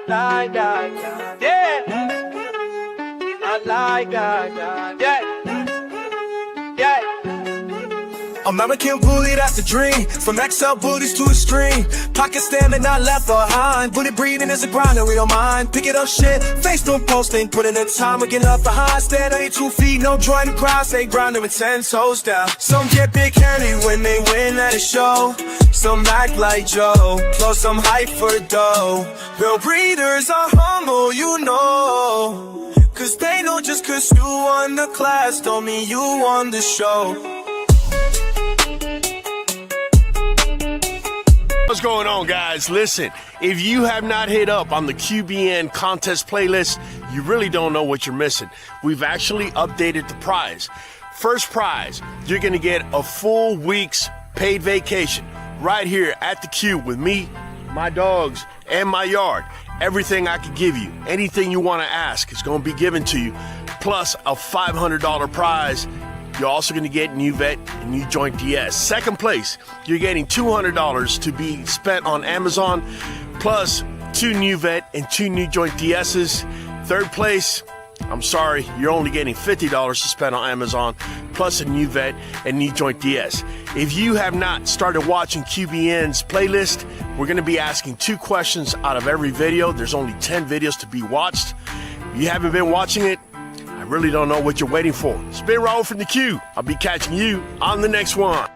like that, yeah. I like that, yeah. Yeah. American Bully, that's the dream. From XL bullies to extreme. Pocket standing, not left behind. Bully breathing is a grind and we don't mind. Pick it up shit, face don't posting. Put in the time, we get left behind. Stand on your 2 feet, no joint in crowd. Stay grounded with 10 toes down. Some get big candy when they win at a show. Some act like Joe, plus some hype for dough. Real breeders are humble, you know. Cause they know just cause you won the class don't mean you won the show. What's going on, guys? Listen, if you have not hit up on the QBN contest playlist, you really don't know what you're missing. We've actually updated the prize. First prize, you're gonna get a full week's paid vacation right here at the Q with me, my dogs, and my yard. Everything I can give you, anything you want to ask is going to be given to you, plus a $500 prize. You're also going to get Nuvet NuJoint DS. Second place, you're getting $200 to be spent on Amazon, plus 2 Nuvet and 2 NuJoint DS's. Third place, I'm sorry, you're only getting $50 to spend on Amazon, plus a Nuvet and NuJoint DS. If you have not started watching QBN's playlist, we're going to be asking 2 questions out of every video. There's only 10 videos to be watched. If you haven't been watching it, I really don't know what you're waiting for. It's been Raul from the Q. I'll be catching you on the next one.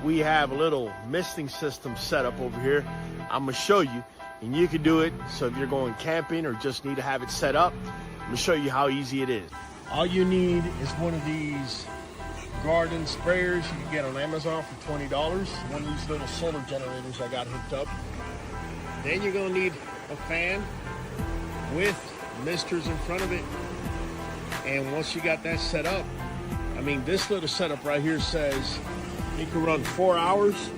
We have a little misting system set up over here. I'm going to show you, and you can do it. So if you're going camping or just need to have it set up, I'm going to show you how easy it is. All you need is one of these garden sprayers you can get on Amazon for $20. One of these little solar generators I got hooked up. Then you're going to need a fan with misters in front of it. And once you got that set up, I mean, this little setup right here says it can run 4 hours.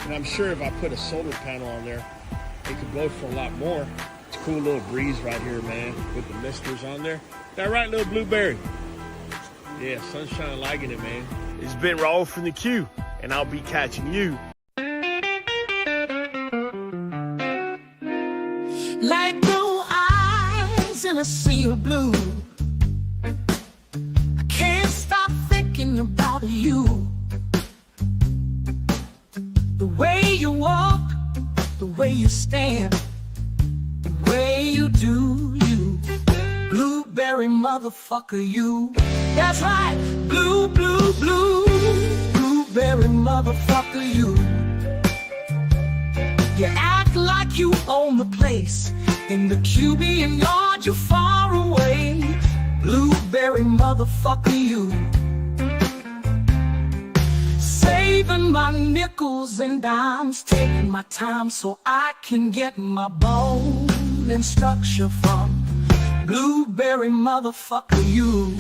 And I'm sure if I put a solar panel on there, it could blow for a lot more. It's a cool little breeze right here, man, with the misters on there. That right, little blueberry? Yeah, sunshine liking it, man. It's been Raul from the Q, and I'll be catching you. Like blue eyes in a sea of blue, I can't stop thinking about you. The way you walk, the way you stand, the way you do you. Blueberry motherfucker, you. That's right, blue, blue, blue. Blueberry motherfucker, you. You act like you own the place. In the QBN yard, you're far away. Blueberry motherfucker, you. Saving my nickels and dimes, taking my time so I can get my bone and structure from blueberry motherfucker, you.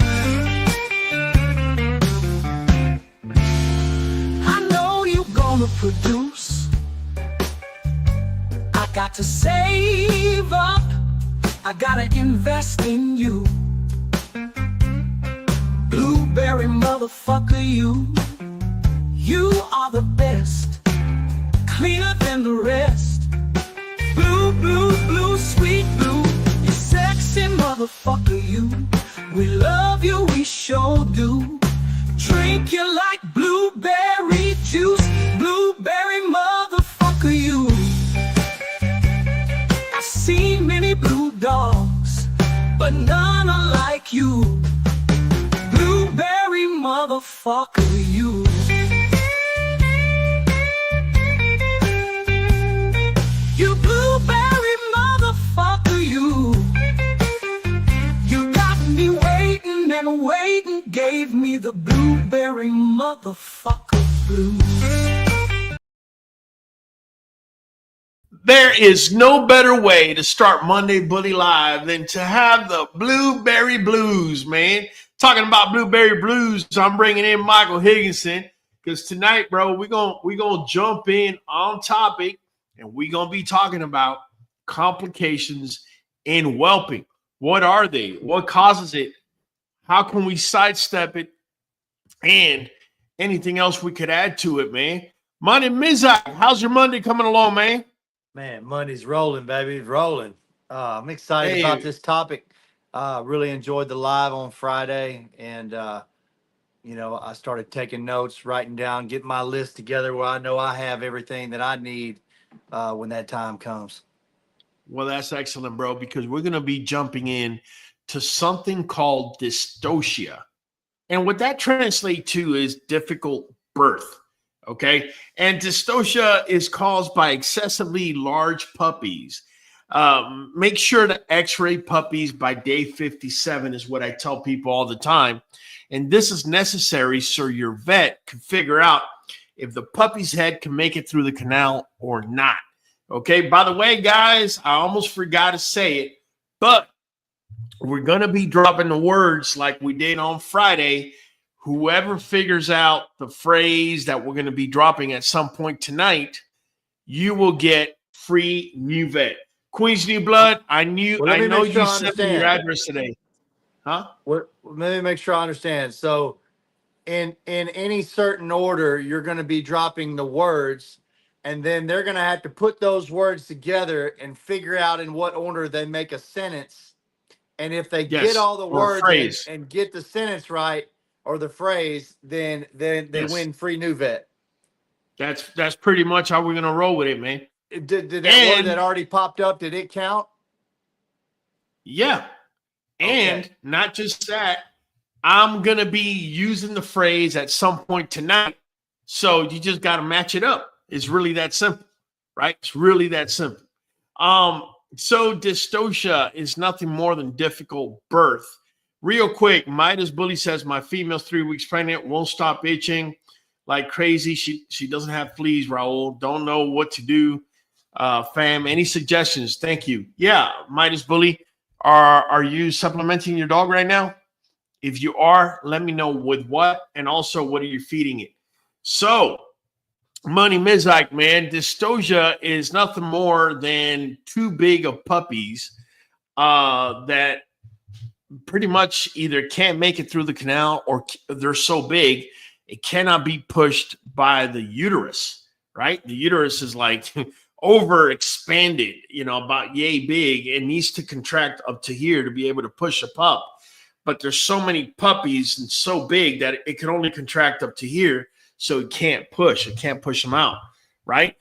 I know you're gonna produce. I got to save up, I gotta invest in you. Blueberry motherfucker, you. You are the best, cleaner than the rest. Blue, blue, blue, sweet blue. You sexy motherfucker, you. We love you, we sure do. Drink you like blueberry juice. Blueberry motherfucker, you. I've seen many blue dogs, but none are like you. Blueberry motherfucker, you. You blueberry motherfucker, you. You got me waiting and waiting, gave me the blueberry motherfucker blues. There is no better way to start Monday Bully Live than to have the Blueberry Blues, man. Talking about Blueberry Blues, I'm bringing in Michael Higginson because tonight, bro, we're gonna jump in on topic and we're gonna be talking about complications in whelping. What are they? What causes it? How can we sidestep it? And anything else we could add to it, man. Monday Mizak, how's your Monday coming along, man? Man, money's rolling, baby. It's rolling. I'm excited about Hey, this topic. Really enjoyed the live on Friday. And, I started taking notes, writing down, getting my list together where I know I have everything that I need when that time comes. well, that's excellent, bro, because we're going to be jumping in to something called dystocia. And what that translates to is difficult birth. Okay. And dystocia is caused by excessively large puppies. Make sure to x-ray puppies by day 57 is what I tell people all the time. And this is necessary so your vet can figure out if the puppy's head can make it through the canal or not. Okay. By the way, guys, I almost forgot to say it, but we're going to be dropping the words like we did on Friday. Whoever figures out the phrase that we're going to be dropping at some point tonight, you will get free Nuvet. Queen's New Blood, I know you sent me your address today. Huh? Let me make sure I understand. So in any certain order, you're going to be dropping the words, and then they're going to have to put those words together and figure out in what order they make a sentence. And if they get all the words and get the sentence right or the phrase, then they win free Nuvet. That's pretty much how we're going to roll with it, man. Did that word that already popped up, did it count? Yeah. And not just that, I'm going to be using the phrase at some point tonight. So you just got to match it up. It's really that simple, right? It's really that simple. So dystocia is nothing more than difficult birth. Real quick, Midas Bully says, my female's 3 weeks pregnant, won't stop itching like crazy. She doesn't have fleas, Raul. Don't know what to do. Fam, any suggestions? Thank you. Yeah, Midas Bully, are you supplementing your dog right now? If you are, let me know with what, and also what are you feeding it? So, Money Mizike, man, dystocia is nothing more than too big of puppies that pretty much either can't make it through the canal or they're so big it cannot be pushed by the uterus, right? The uterus is like over expanded, about yay big. It needs to contract up to here to be able to push a pup. But there's so many puppies and so big that it can only contract up to here. So it can't push. It can't push them out, right?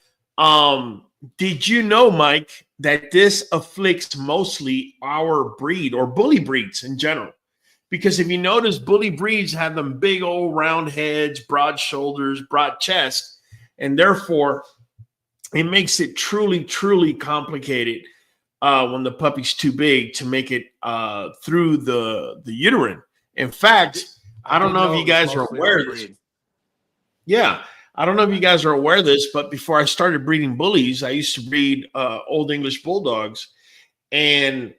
Did you know, Mike, that this afflicts mostly our breed or bully breeds in general? Because if you notice, bully breeds have them big old round heads, broad shoulders, broad chest, and therefore it makes it truly, truly complicated when the puppy's too big to make it through the uterine. In fact, I don't know if you guys are aware of this. Yeah, I don't know if you guys are aware of this, but before I started breeding bullies, I used to breed Old English bulldogs, and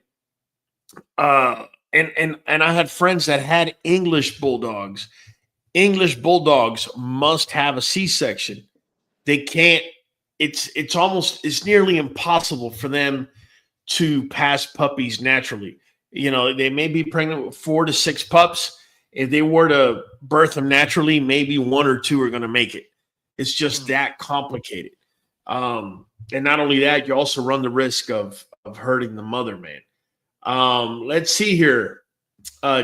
I had friends that had English bulldogs. English bulldogs must have a C-section. They can't. It's nearly impossible for them to pass puppies naturally. They may be pregnant with 4 to 6 pups. If they were to birth them naturally, maybe 1 or 2 are going to make it. It's just that complicated. And not only that, you also run the risk of hurting the mother, man. Let's see here.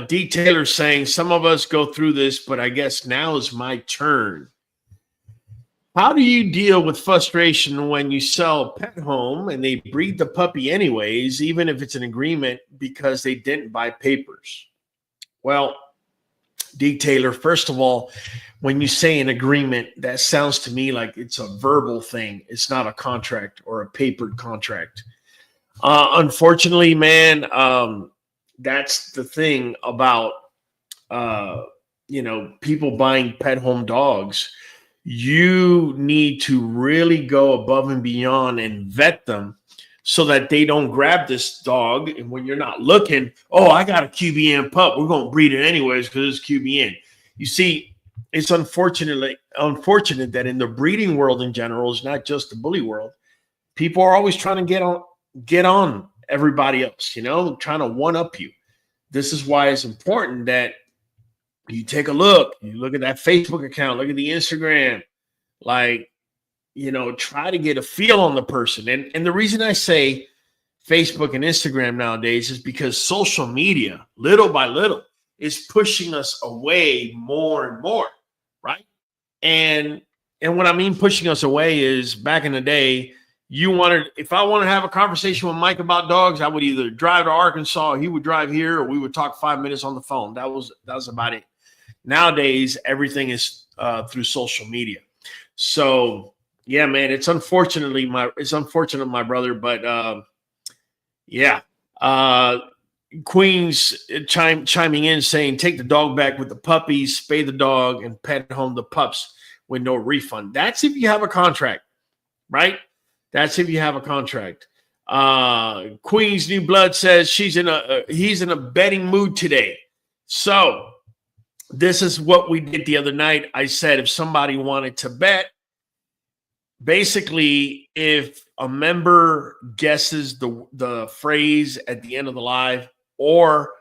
D. Taylor saying, some of us go through this, but I guess now is my turn. How do you deal with frustration when you sell a pet home and they breed the puppy anyways, even if it's an agreement because they didn't buy papers? Well, D. Taylor, first of all, when you say an agreement, that sounds to me like it's a verbal thing. It's not a contract or a papered contract. Unfortunately, man, that's the thing about, people buying pet home dogs. You need to really go above and beyond and vet them so that they don't grab this dog. And when you're not looking, oh, I got a QBN pup, we're going to breed it anyways because it's QBN. You see, it's unfortunate that in the breeding world in general, it's not just the bully world. People are always trying to get on everybody else, trying to one up you. This is why it's important that you take a look. You look at that Facebook account, look at the Instagram. Like, try to get a feel on the person. And the reason I say Facebook and Instagram nowadays is because social media, little by little, is pushing us away more and more, right? And what I mean pushing us away is back in the day, if I wanted to have a conversation with Mike about dogs, I would either drive to Arkansas, or he would drive here, or we would talk 5 minutes on the phone. That was about it. Nowadays, everything is through social media. So yeah, man, it's unfortunate, my brother, but yeah. Queen's chiming in saying, take the dog back with the puppies, spay the dog, and pet home the pups with no refund. That's if you have a contract, right? That's if you have a contract. Queen's New Blood says he's in a betting mood today. So this is what we did the other night. I said if somebody wanted to bet, basically, if a member guesses the phrase at the end of the live, or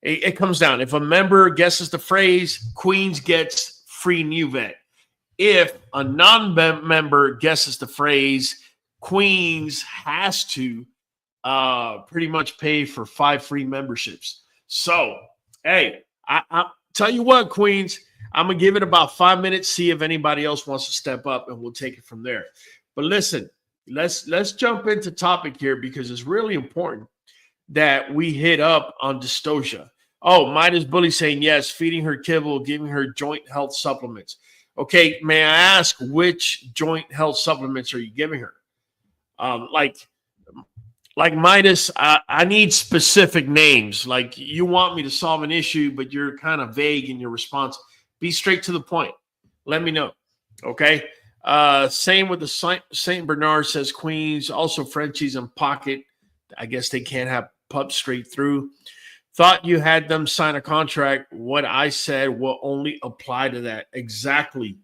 it comes down. If a member guesses the phrase, Queens gets free Nuvet. If a non-member guesses the phrase, Queens has to pretty much pay for 5 free memberships. So, hey, I tell you what, Queens, I'm going to give it about 5 minutes, see if anybody else wants to step up, and we'll take it from there. But listen, let's jump into topic here because it's really important that we hit up on dystocia. Oh, Midas Bully saying yes, feeding her kibble, giving her joint health supplements. Okay, may I ask which joint health supplements are you giving her? Like Midas, I need specific names. Like you want me to solve an issue, but you're kind of vague in your response. Be straight to the point. Let me know. Okay. Same with the St. Bernard, says Queens. Also Frenchies and Pocket. I guess they can't have pups straight through. Thought you had them sign a contract. What I said will only apply to that. Exactly.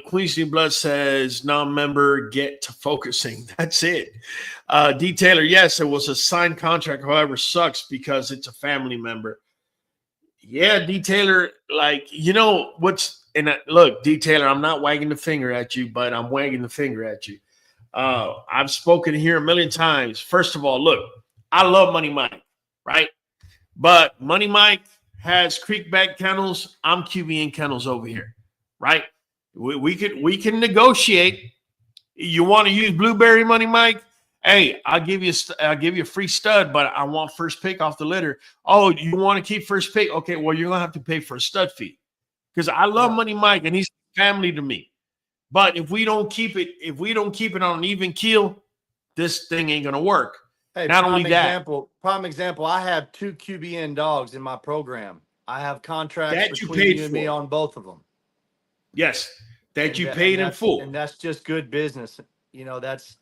Queens New Blood says non-member get to focusing. That's it. Detailer, yes, it was a signed contract. However, sucks because it's a family member. Yeah, Detailer, like, look, Detailer, I'm not wagging the finger at you, but I'm wagging the finger at you. I've spoken here a million times. First of all, look, I love Money Mike, right? But Money Mike has Creekback Kennels. I'm QBN Kennels over here, right? We can negotiate. You want to use Blueberry, Money Mike? Hey, I'll give you a free stud, but I want first pick off the litter. Oh, you want to keep first pick? Okay, well, you're gonna have to pay for a stud fee because I love Money Mike and he's family to me. But if we don't keep it on an even keel, this thing ain't gonna work. Hey, not only that, prime example. I have 2 QBN dogs in my program. I have contracts that you between paid you and for. me on both of them. Yes, that you paid in full, and that's just good business. That's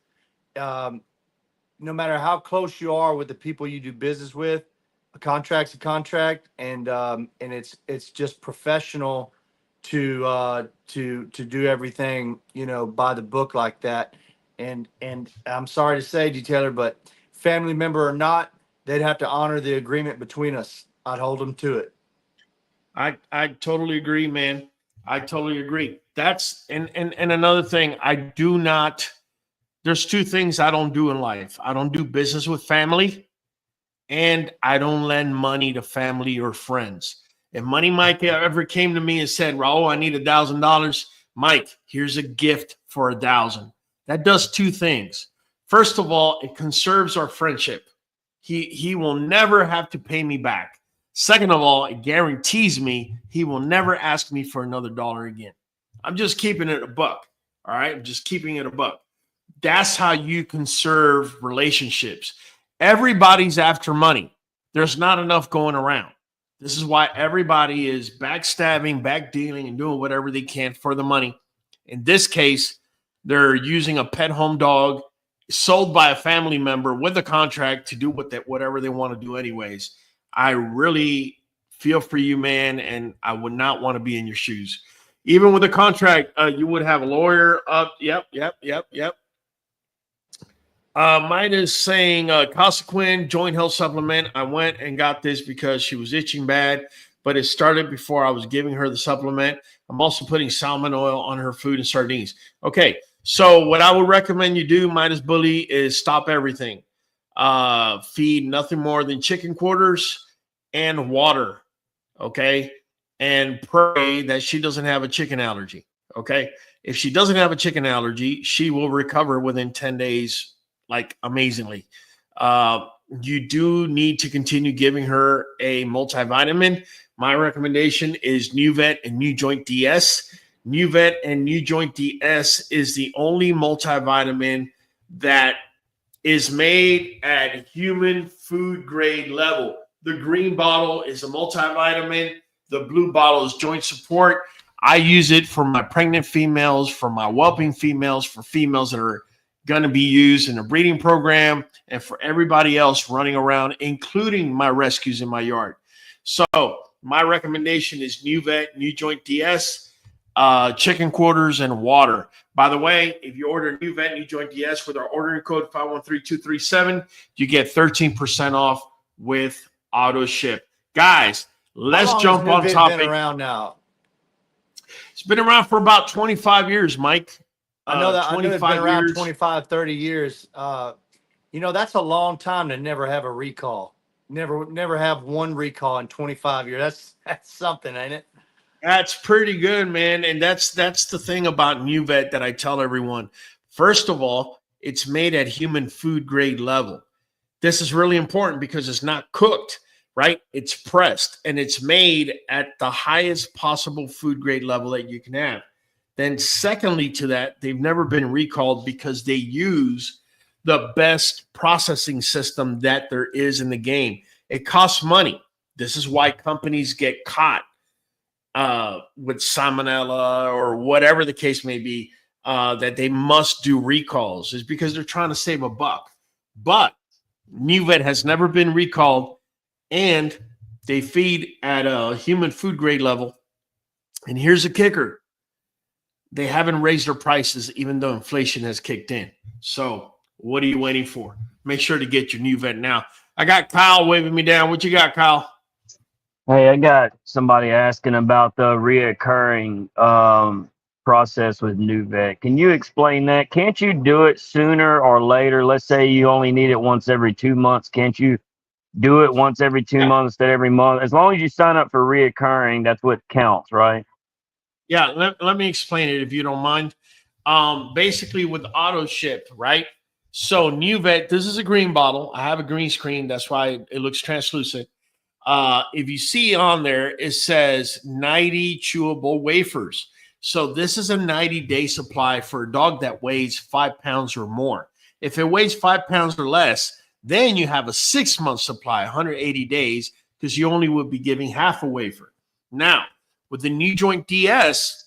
no matter how close you are with the people you do business with, a contract's a contract, and it's just professional to do everything by the book like that. And I'm sorry to say, Detailer, but family member or not, they'd have to honor the agreement between us. I'd hold them to it. I totally agree, man. I totally agree. That's and another thing, there's 2 things I don't do in life. I don't do business with family, and I don't lend money to family or friends. If Money Mike ever came to me and said, Raul, I need $1,000, Mike, here's a gift for $1,000. That does 2 things. First of all, it conserves our friendship. He will never have to pay me back. Second of all, it guarantees me he will never ask me for another dollar again. I'm just keeping it a buck. All right. I'm just keeping it a buck. That's how you conserve relationships. Everybody's after money. There's not enough going around. This is why everybody is backstabbing, backdealing, and doing whatever they can for the money. In this case, they're using a pet home dog sold by a family member with a contract to do whatever they want to do anyways. I really feel for you, man, and I would not want to be in your shoes. Even with a contract, you would have a lawyer up. Yep. Mine is saying Casa Quinn joint health supplement. I went and got this because she was itching bad. but it started before I was giving her the supplement. I'm also putting salmon oil on her food and sardines. Okay, so what I would recommend you do, Midas Bully, is stop everything. Feed nothing more than chicken quarters and water, okay? And pray that she doesn't have a chicken allergy, okay? If she doesn't have a chicken allergy, she will recover within 10 days, like amazingly. You do need to continue giving her a multivitamin. My recommendation is Nuvet and NuJoint DS. Nuvet and NuJoint DS is the only multivitamin that is made at human food grade level. The green bottle is a multivitamin. The blue bottle is joint support. I use it for my pregnant females, for my whelping females, for females that are going to be used in a breeding program, and for everybody else running around, including my rescues in my yard. So my recommendation is Nuvet NuJoint DS, chicken quarters, and water. By the way, if you order Nuvet NuJoint DS with our ordering code 513237, you get 13% off with auto ship. Guys, let's jump on topic. Been around now? It's been around for about 25 years, Mike. I know that. I know it's been around 25, 30 years. You know, that's a long time to never have a recall. Never have one recall in 25 years. That's something, ain't it? That's pretty good, man. And that's the thing about Nuvet that I tell everyone. First of all, it's made at human food grade level. This is really important because it's not cooked, right? It's pressed, and it's made at the highest possible food grade level that you can have. Then secondly to that, they've never been recalled because they use the best processing system that there is in the game. It costs money. This is why companies get caught with salmonella or whatever the case may be, that they must do recalls, is because they're trying to save a buck. But Nuvet has never been recalled, and they feed at a human food grade level. And here's the kicker. They haven't raised their prices even though inflation has kicked in. So what are you waiting for? Make sure to get your Nuvet now. I got Kyle waving me down. What you got, Kyle? Hey, I got somebody asking about the reoccurring process with Nuvet. Can you explain that? Can't you do it sooner or later? Let's say you only need it once every 2 months. Can't you do it once every 2 months instead of every month? As long as you sign up for reoccurring, that's what counts, right? Yeah, let me explain it if you don't mind. Basically with auto ship, right? So Nuvet, this is a green bottle. I have a green screen. That's why it looks translucent. If you see on there, it says 90 chewable wafers. So this is a 90-day supply for a dog that weighs 5 pounds or more. If it weighs 5 pounds or less, then you have a 6-month supply, 180 days, because you only would be giving half a wafer. Now, with the NuJoint DS,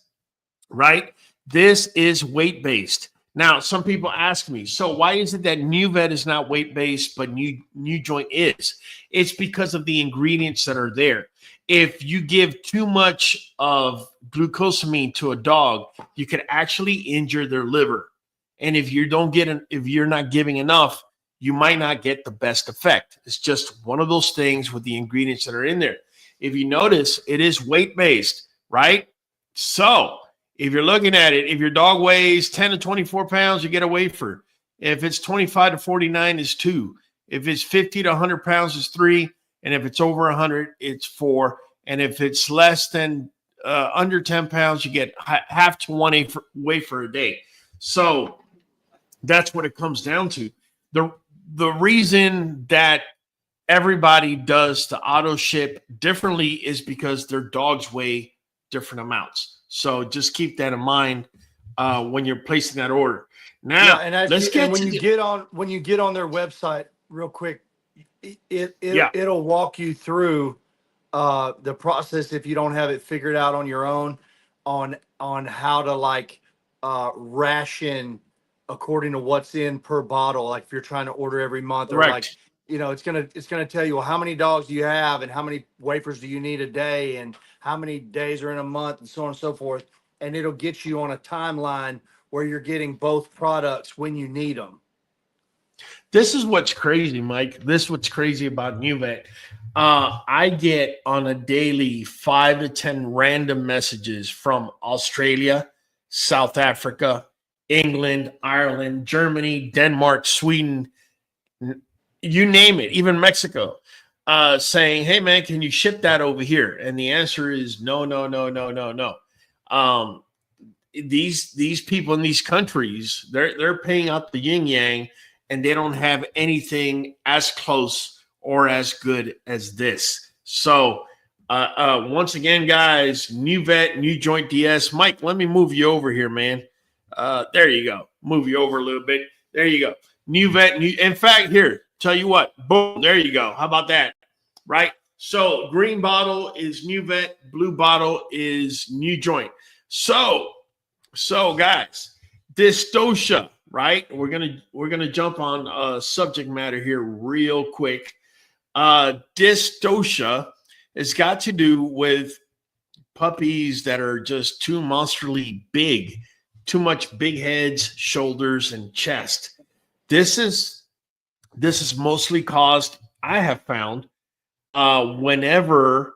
right, this is weight-based. Now, some people ask me, so why is it that Nuvet is not weight-based, but NuJoint is? It's because of the ingredients that are there. If you give too much of glucosamine to a dog, you could actually injure their liver. And if you don't get if you're not giving enough, you might not get the best effect. It's just one of those things with the ingredients that are in there. If you notice, it is weight-based, right? So if you're looking at it, if your dog weighs 10 to 24 pounds, you get a wafer. If it's 25 to 49, it's 2. If it's 50 to 100 pounds, it's 3. And if it's over 100, it's 4. And if it's less than under 10 pounds, you get half to 1 wafer a day. So that's what it comes down to. The reason that everybody does the auto ship differently is because their dogs weigh different amounts. So just keep that in mind when you're placing that order. Now, when you get on their website real quick, it'll walk you through the process if you don't have it figured out on your own on how to ration according to what's in per bottle. Like if you're trying to order every month, or it's gonna tell you, well, how many dogs do you have and how many wafers do you need a day and how many days are in a month and so on and so forth. And it'll get you on a timeline where you're getting both products when you need them. This is what's crazy, Mike. This is what's crazy about Nuvet. I get on a daily 5 to 10 random messages from Australia, South Africa, England, Ireland, Germany, Denmark, Sweden, you name it, even Mexico, saying, hey, man, can you ship that over here? And the answer is no, no, no, no, no, no. These people in these countries, they're paying out the yin yang, and they don't have anything as close or as good as this. So once again, guys, Nuvet NuJoint DS. Mike, let me move you over here, man. There you go. Move you over a little bit. There you go. Nuvet. In fact, here, tell you what. Boom. There you go. How about that? Right? So green bottle is Nuvet. Blue bottle is NuJoint. So guys, dystocia, right? We're gonna jump on subject matter here real quick. Dystocia has got to do with puppies that are just too monstrally big, too much big heads, shoulders, and chest. This is mostly caused, I have found, whenever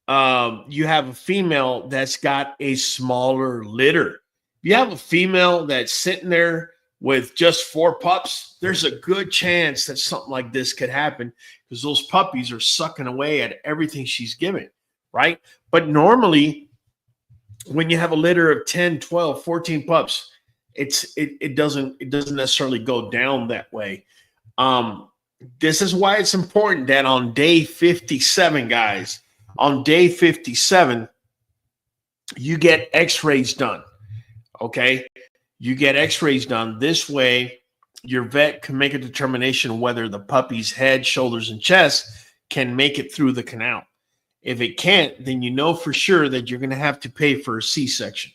you have a female that's got a smaller litter. If you have a female that's sitting there with just 4 pups, there's a good chance that something like this could happen because those puppies are sucking away at everything she's given, right? But normally, when you have a litter of 10, 12, 14 pups, it doesn't necessarily go down that way. This is why it's important that on day 57, guys, on day 57, you get x-rays done, okay? You get x-rays done. This way, your vet can make a determination whether the puppy's head, shoulders, and chest can make it through the canal. If it can't, then you know for sure that you're going to have to pay for a C-section,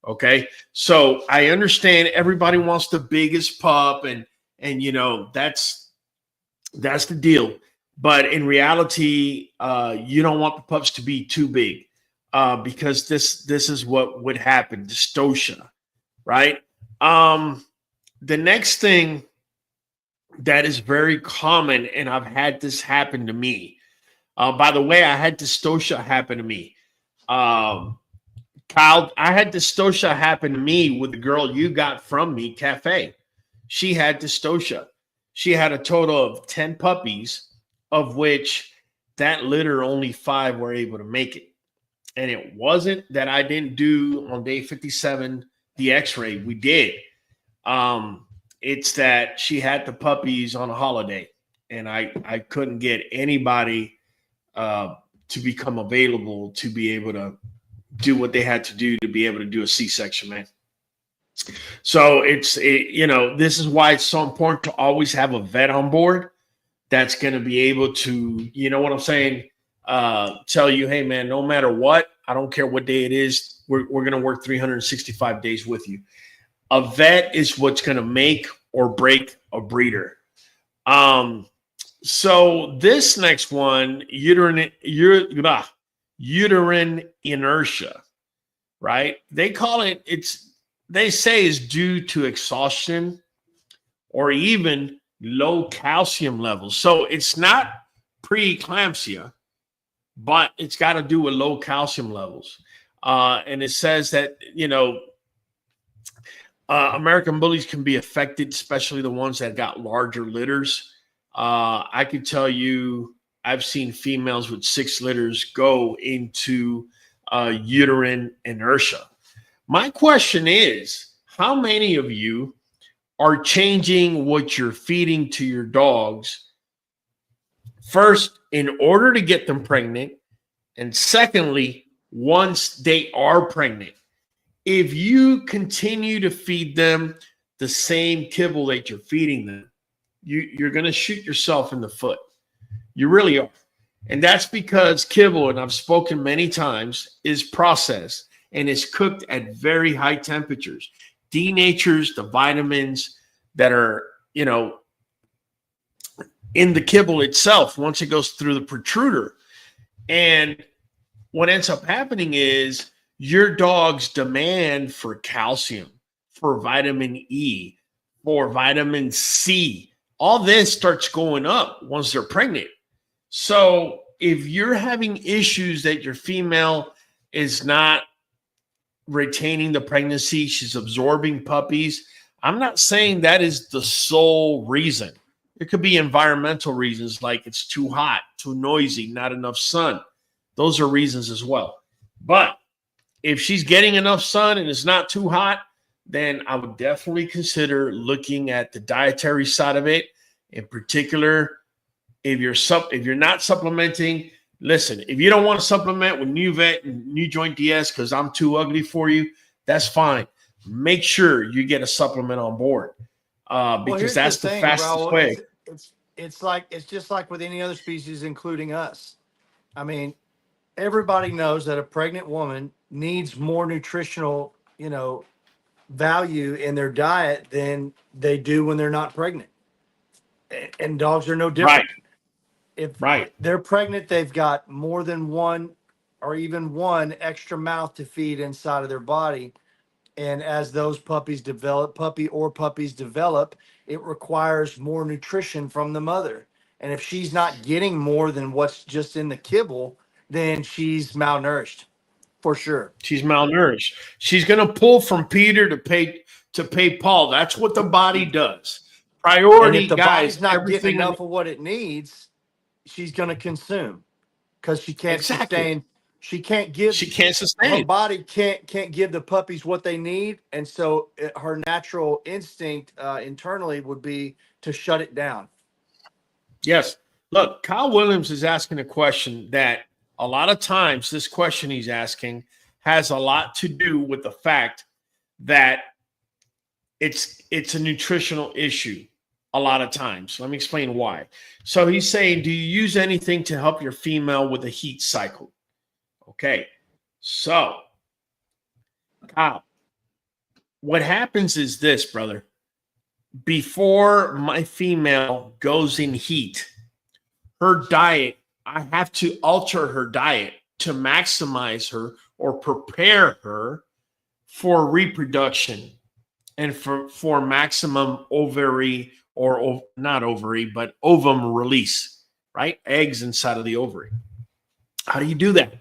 okay? So I understand everybody wants the biggest pup, and you know, that's the deal. But in reality, you don't want the pups to be too big because this is what would happen, dystocia, right? The next thing that is very common, and I've had this happen to me. By the way, I had dystocia happen to me. Kyle, I had dystocia happen to me with the girl you got from me, Cafe. She had dystocia. She had a total of 10 puppies, of which that litter only 5 were able to make it. And it wasn't that I didn't do on day 57 the x-ray. We did. It's that she had the puppies on a holiday, and I couldn't get anybody to become available to be able to do what they had to do to be able to do a C-section, man. So you know, this is why it's so important to always have a vet on board that's going to be able to, you know what I'm saying, tell you, hey, man, no matter what, I don't care what day it is, we're going to work 365 days with you. A vet is what's going to make or break a breeder. So this next one, uterine inertia, right? They call it, they say is due to exhaustion or even low calcium levels. So it's not preeclampsia, but it's got to do with low calcium levels. And it says that, you know, American bullies can be affected, especially the ones that got larger litters. I can tell you, I've seen females with 6 litters go into uterine inertia. My question is, how many of you are changing what you're feeding to your dogs, first, in order to get them pregnant, and secondly, once they are pregnant? If you continue to feed them the same kibble that you're feeding them, you're going to shoot yourself in the foot. You really are. And that's because kibble, and I've spoken many times, is processed and is cooked at very high temperatures. Denatures the vitamins that are, you know, in the kibble itself once it goes through the protruder. And what ends up happening is your dog's demand for calcium, for vitamin E, for vitamin C, all this starts going up once they're pregnant. So if you're having issues that your female is not retaining the pregnancy, she's absorbing puppies, I'm not saying that is the sole reason. It could be environmental reasons, like it's too hot, too noisy, not enough sun. Those are reasons as well. But if she's getting enough sun and it's not too hot, then I would definitely consider looking at the dietary side of it. In particular, if you're not supplementing, listen, if you don't want to supplement with Nuvet and NuJoint DS because I'm too ugly for you, that's fine. Make sure you get a supplement on board because that's the fastest way. It's just like with any other species, including us. I mean, everybody knows that a pregnant woman needs more nutritional, value in their diet than they do when they're not pregnant. And dogs are no different. Right. If they're pregnant, they've got more than one or even one extra mouth to feed inside of their body. And as those puppies develop, it requires more nutrition from the mother. And if she's not getting more than what's just in the kibble, then she's malnourished for sure. She's malnourished. She's going to pull from Peter to pay Paul. That's what the body does. Priority, and if the guys. Body's not getting enough of what it needs, she's going to consume because she can't sustain. She can't sustain. Her body can't give the puppies what they need, and so her natural instinct internally would be to shut it down. Yes. Look, Kyle Williams is asking a question that a lot of times this question he's asking has a lot to do with the fact that it's a nutritional issue a lot of times. Let me explain why. So he's saying, do you use anything to help your female with a heat cycle? Okay. So, Kyle, what happens is this, brother. Before my female goes in heat, her diet, I have to alter her diet to maximize her or prepare her for reproduction and for maximum ovary or not ovary, but ovum release, right? Eggs inside of the ovary. How do you do that?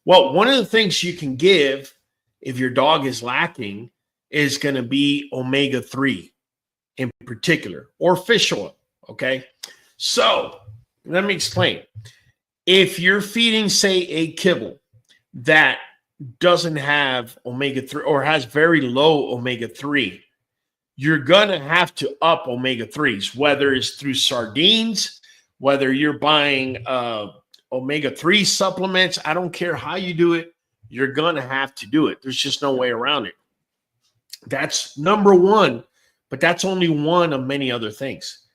Well, one of the things you can give if your dog is lacking is going to be omega-3 in particular, or fish oil, okay? So let me explain. If you're feeding, say, a kibble that doesn't have omega-3 or has very low omega-3, you're going to have to up omega-3s, whether it's through sardines, whether you're buying omega-3 supplements. I don't care how you do it. You're going to have to do it. There's just no way around it. That's number one, but that's only one of many other things.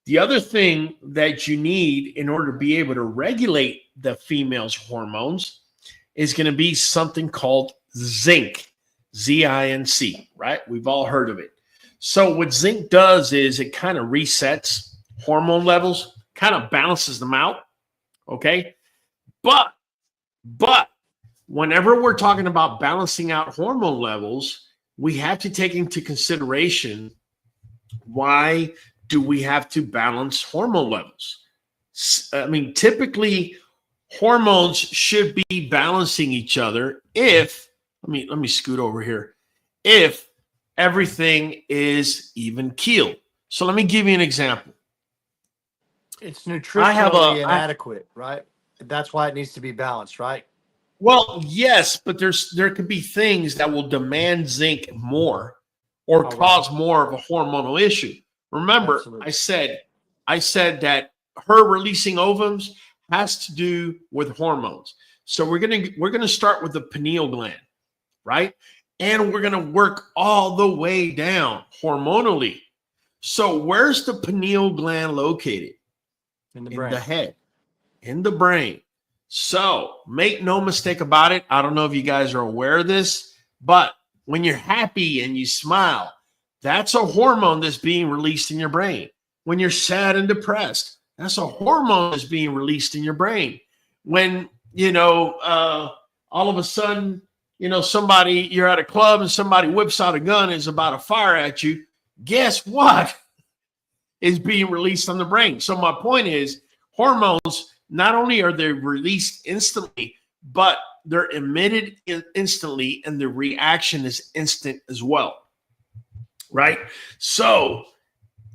The other thing that you need in order to be able to regulate the female's hormones is going to be something called zinc, Z-I-N-C, right? We've all heard of it. So what zinc does is it kind of resets hormone levels, kind of balances them out, okay? But whenever we're talking about balancing out hormone levels, we have to take into consideration why do we have to balance hormone levels? I mean, typically hormones should be balancing each other if, let me scoot over here, if everything is even keeled. So let me give you an example. It's nutritionally inadequate, right? That's why it needs to be balanced, right? Well, yes, but there could be things that will demand zinc more or cause more of a hormonal issue. Remember, absolutely. I said that her releasing ovums has to do with hormones. So we're gonna start with the pineal gland, right? And we're gonna work all the way down hormonally. So where's the pineal gland located? In the head, in the brain. So make no mistake about it. I don't know if you guys are aware of this, but when you're happy and you smile, that's a hormone that's being released in your brain. When you're sad and depressed, that's a hormone that's being released in your brain. When, all of a sudden, you're at a club and somebody whips out a gun and is about to fire at you, guess what? is being released on the brain. So my point is, hormones, not only are they released instantly, but they're emitted instantly, and the reaction is instant as well, right? So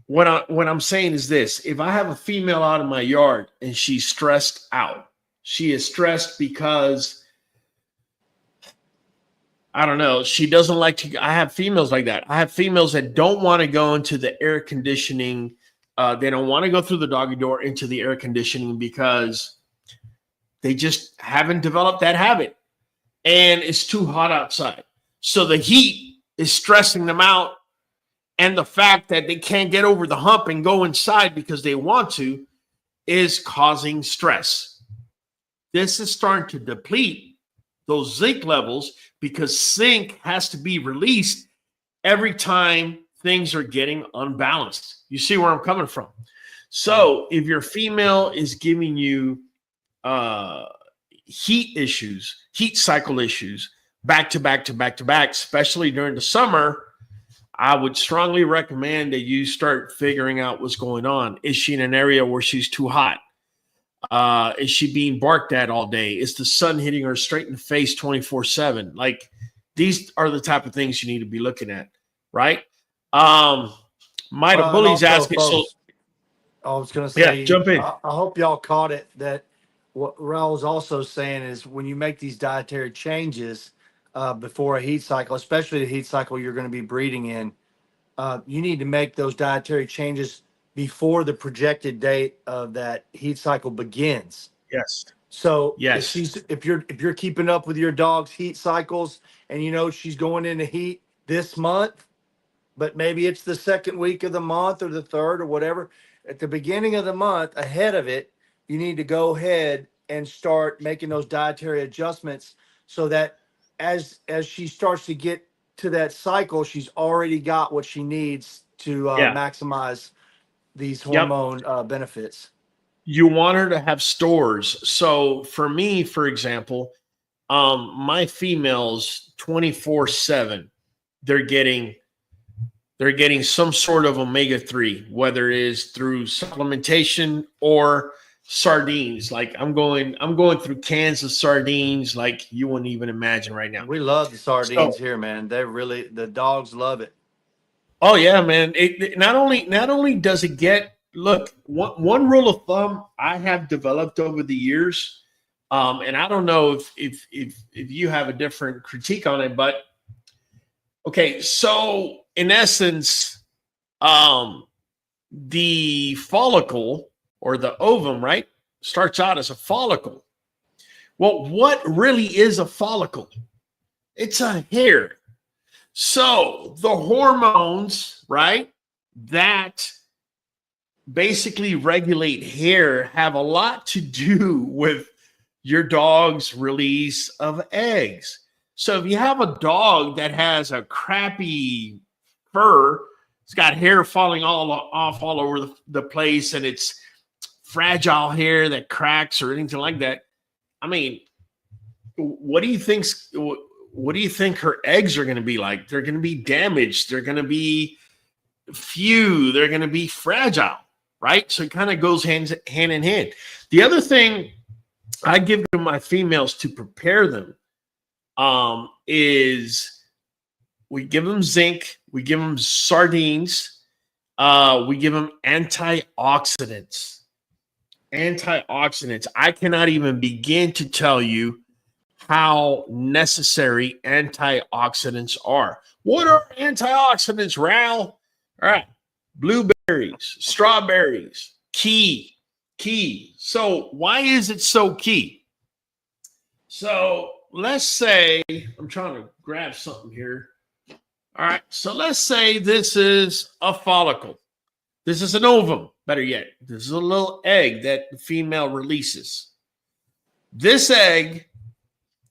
what I'm saying is this: if I have a female out in my yard and she's stressed out, she is stressed because, I don't know, she doesn't like to. I have females like that. I have females that don't want to go into the air conditioning. They don't want to go through the doggy door into the air conditioning because they just haven't developed that habit, and it's too hot outside. So the heat is stressing them out, and the fact that they can't get over the hump and go inside because they want to is causing stress. This is starting to deplete those zinc levels, because zinc has to be released every time things are getting unbalanced. You see where I'm coming from? So if your female is giving you heat issues, heat cycle issues, back to back to back to back, especially during the summer, I would strongly recommend that you start figuring out what's going on. Is she in an area where she's too hot? Is she being barked at all day? Is the sun hitting her straight in the face 24/7? Like, these are the type of things you need to be looking at, right? Bully's asking. Folks, I was going to say, yeah, jump in. I hope y'all caught it, that what Raul's also saying is when you make these dietary changes before a heat cycle, especially the heat cycle you're going to be breeding in, you need to make those dietary changes before the projected date of that heat cycle begins. Yes. So yes, if you're keeping up with your dog's heat cycles and you know she's going into heat this month, but maybe it's the second week of the month or the third or whatever, at the beginning of the month, ahead of it, you need to go ahead and start making those dietary adjustments so that as she starts to get to that cycle, she's already got what she needs to maximize these hormone benefits. You want her to have stores. So for me, for example, my females 24/7, they're getting some sort of omega-3, whether it is through supplementation or sardines. Like I'm going through cans of sardines like you wouldn't even imagine right now. We love the sardines here, man. The dogs love it. Oh yeah, man. It not only does it get, look, one rule of thumb I have developed over the years, and I don't know if you have a different critique on it, but okay, so in essence, the follicle or the ovum, right, starts out as a follicle. Well, what really is a follicle? It's a hair. So the hormones, right, that basically regulate hair have a lot to do with your dog's release of eggs. So if you have a dog that has a crappy fur, it's got hair falling off all over the place, and it's fragile hair that cracks or anything like that, I mean, what do you think her eggs are going to be like? They're going to be damaged. They're going to be few. They're going to be fragile, right? So it kind of goes hand in hand. The other thing I give to my females to prepare them is we give them zinc, we give them sardines, we give them antioxidants. Antioxidants. I cannot even begin to tell you how necessary antioxidants are. What are antioxidants, Raul? All right. Blueberries, strawberries, key. So why is it so key? So let's say, I'm trying to grab something here. All right. So let's say this is a follicle. This is an ovum, better yet. This is a little egg that the female releases. This egg,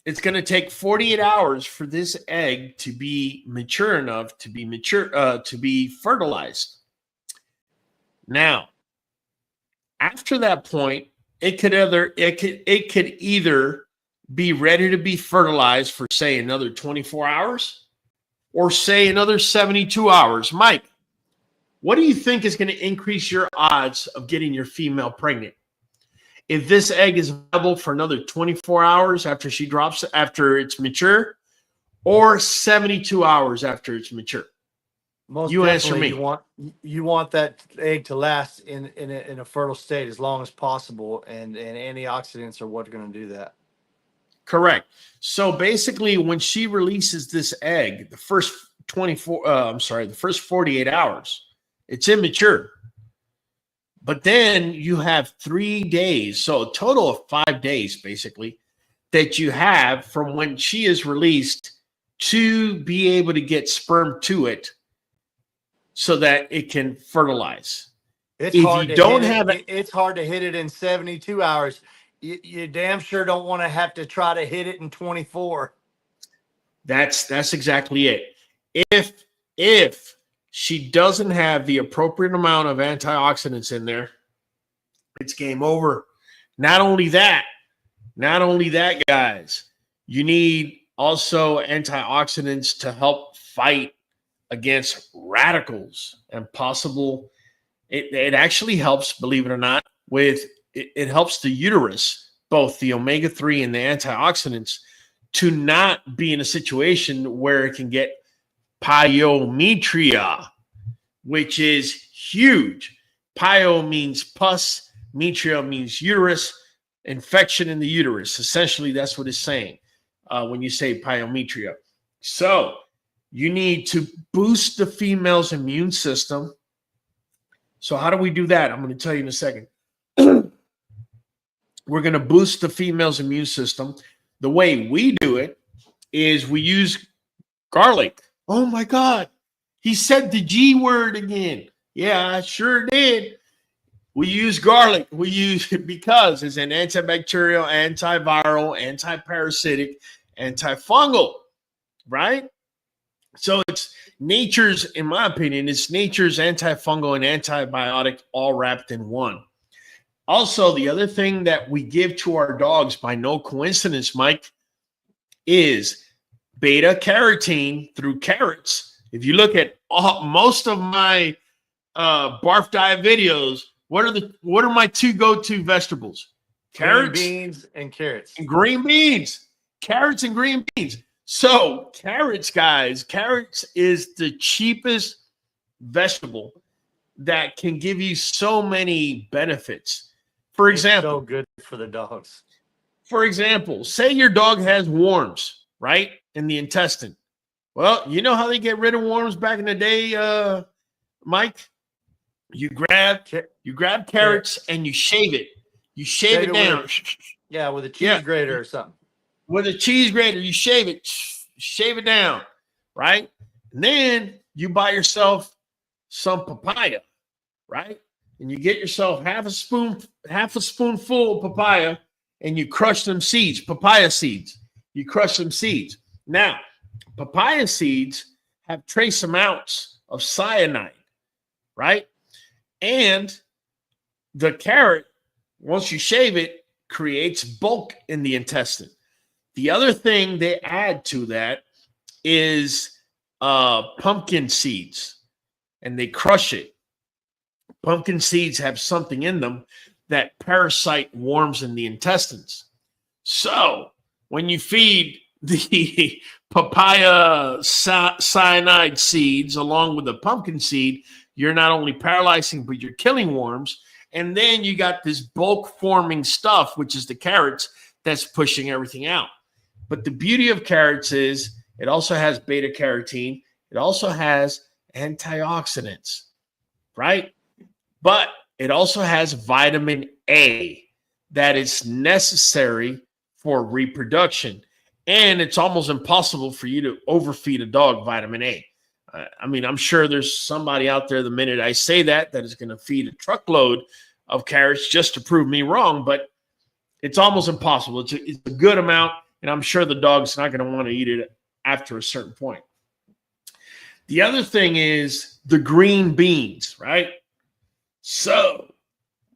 it's going to take 48 hours for this egg to be mature enough to be fertilized. Now, after that point, it could either be ready to be fertilized for, say, another 24 hours or say another 72 hours. Mike, What do you think is going to increase your odds of getting your female pregnant? If this egg is viable for another 24 hours after she drops, after it's mature, or 72 hours after it's mature? Most You answer definitely, me. you want that egg to last in a fertile state as long as possible, and antioxidants are what's going to do that. Correct. So basically, when she releases this egg, the first 48 hours, it's immature. But then you have 3 days, so a total of 5 days, basically, that you have from when she is released to be able to get sperm to it so that it can fertilize. It's If hard you to don't hit have it. It's hard to hit it in 72 hours. You damn sure don't want to have to try to hit it in 24. That's exactly it. If she doesn't have the appropriate amount of antioxidants in there, it's game over. Not only that, guys, you need also antioxidants to help fight against radicals and possible. It actually helps, believe it or not, with it helps the uterus, both the omega-3 and the antioxidants, to not be in a situation where it can get pyometria, which is huge. Pyo means pus, metria means uterus, infection in the uterus. Essentially, that's what it's saying when you say pyometria. So you need to boost the female's immune system. So how do we do that? I'm going to tell you in a second. We're going to boost the female's immune system. The way we do it is we use garlic. Oh my God. He said the G word again. Yeah, I sure did. We use garlic. We use it because it's an antibacterial, antiviral, antiparasitic, antifungal, right? So it's nature's, in my opinion, it's nature's antifungal and antibiotic all wrapped in one. Also, the other thing that we give to our dogs by no coincidence, Mike, is beta carotene through carrots. If you look at most of my barf diet videos, what are my two go-to vegetables? Carrots, green beans, and carrots. And green beans. Carrots and green beans. So carrots, guys, carrots is the cheapest vegetable that can give you so many benefits. For example, so good for the dogs. For example, say your dog has worms, right, in the intestine. Well, you know how they get rid of worms back in the day, Mike? You grab carrots and you shave it. You shave it down. With a cheese grater or something. With a cheese grater, you shave it down, right? And then you buy yourself some papaya, right? And you get yourself half a spoonful of papaya, and you crush them seeds, papaya seeds. You crush them seeds. Now, papaya seeds have trace amounts of cyanide, right? And the carrot, once you shave it, creates bulk in the intestine. The other thing they add to that is pumpkin seeds, and they crush it. Pumpkin seeds have something in them that parasite worms in the intestines. So when you feed the papaya cyanide seeds along with the pumpkin seed, you're not only paralyzing, but you're killing worms. And then you got this bulk forming stuff, which is the carrots, that's pushing everything out. But the beauty of carrots is it also has beta carotene. It also has antioxidants, right? But it also has vitamin A that is necessary for reproduction. And it's almost impossible for you to overfeed a dog vitamin A. I mean, I'm sure there's somebody out there the minute I say that is going to feed a truckload of carrots just to prove me wrong, but it's almost impossible. It's a good amount, and I'm sure the dog's not going to want to eat it after a certain point. The other thing is the green beans, right? So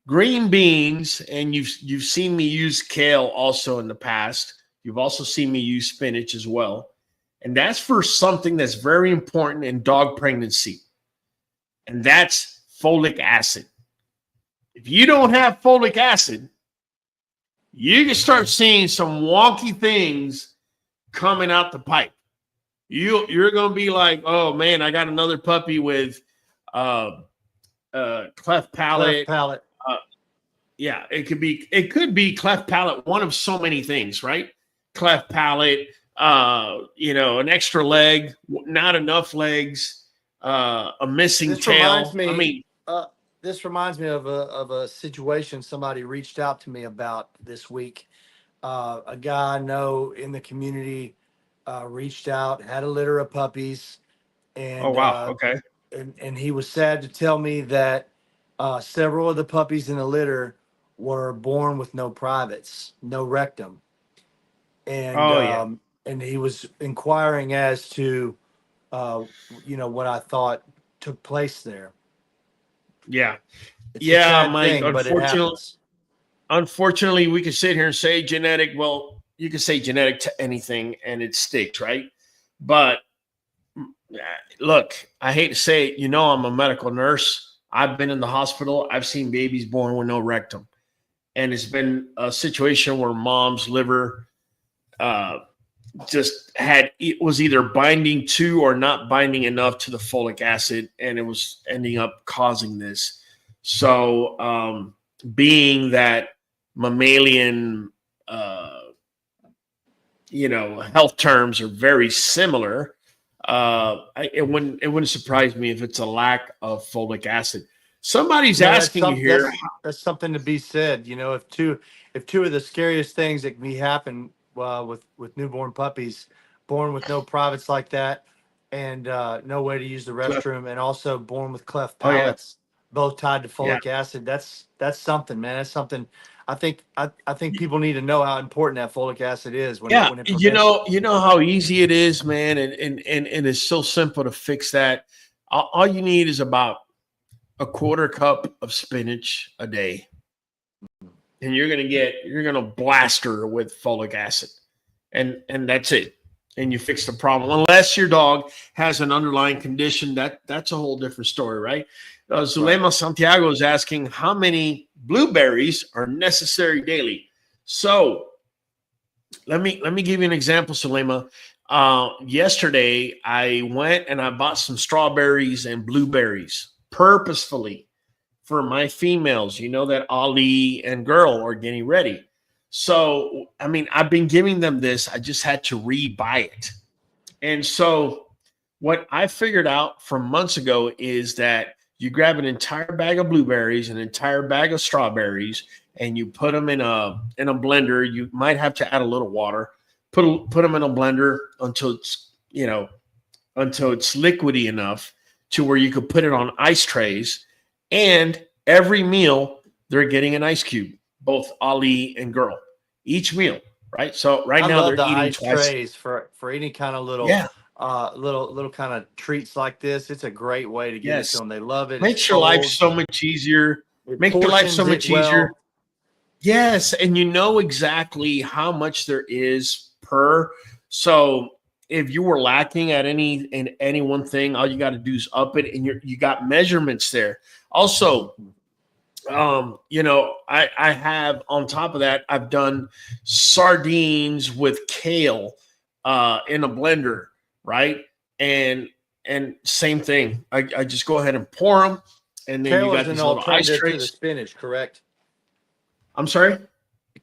green beans, and you've seen me use kale also in the past. You've also seen me use spinach as well. And that's for something that's very important in dog pregnancy. and that's folic acid. If you don't have folic acid, you can start seeing some wonky things coming out the pipe. You're going to be like, oh man, I got another puppy with cleft palate. Cleft palate. Yeah, it could be cleft palate, one of so many things, right? Cleft palate, an extra leg, not enough legs, a missing tail. This reminds me of a situation somebody reached out to me about this week. A guy I know in the community reached out, had a litter of puppies, and oh wow, okay. And he was sad to tell me that several of the puppies in the litter were born with no privates, no rectum, and and he was inquiring as to what I thought took place there. Yeah. It's a sad Mike, thing, but it happens. Unfortunately, we could sit here and say genetic. Well, you can say genetic to anything and it sticks, right? But look, I hate to say it, I'm a medical nurse. I've been in the hospital. I've seen babies born with no rectum. And it's been a situation where mom's liver it was either binding to or not binding enough to the folic acid, and it was ending up causing this. So being that mammalian health terms are very similar, it wouldn't surprise me if it's a lack of folic acid. Somebody's asking you here. That's something to be said. If two of the scariest things that can be happen with newborn puppies born with no privates like that, and no way to use the restroom, and also born with cleft palates, both tied to folic acid. That's something, man. That's something. I think people need to know how important that folic acid is. When it you know how easy it is, man, and it's so simple to fix that. All you need is about a quarter cup of spinach a day, and you're gonna blast her with folic acid, and that's it. And you fix the problem. Unless your dog has an underlying condition, that's a whole different story, right? Zulema Santiago is asking how many blueberries are necessary daily. So let me give you an example, Zulema. Yesterday I went and I bought some strawberries and blueberries purposefully for my females. That Ali and Girl are getting ready. So, I've been giving them this. I just had to rebuy it. And so what I figured out from months ago is that you grab an entire bag of blueberries, an entire bag of strawberries, and you put them in a blender. You might have to add a little water. Put them in a blender until it's liquidy enough to where you could put it on ice trays. And every meal, they're getting an ice cube, both Ali and Girl, each meal, right? So now they're eating ice twice. Trays for any kind of little little kind of treats like this. It's a great way to get it to them. They love it. Makes your life so much easier. Make your life so much easier. Yes, and you know exactly how much there is per. So if you were lacking at any one thing, all you got to do is up it, and you got measurements there. Also, I have, on top of that, I've done sardines with kale in a blender, right? And same thing. I just go ahead and pour them, and then kale you got is these an little ice alternative to the trays. spinach, correct? I'm sorry?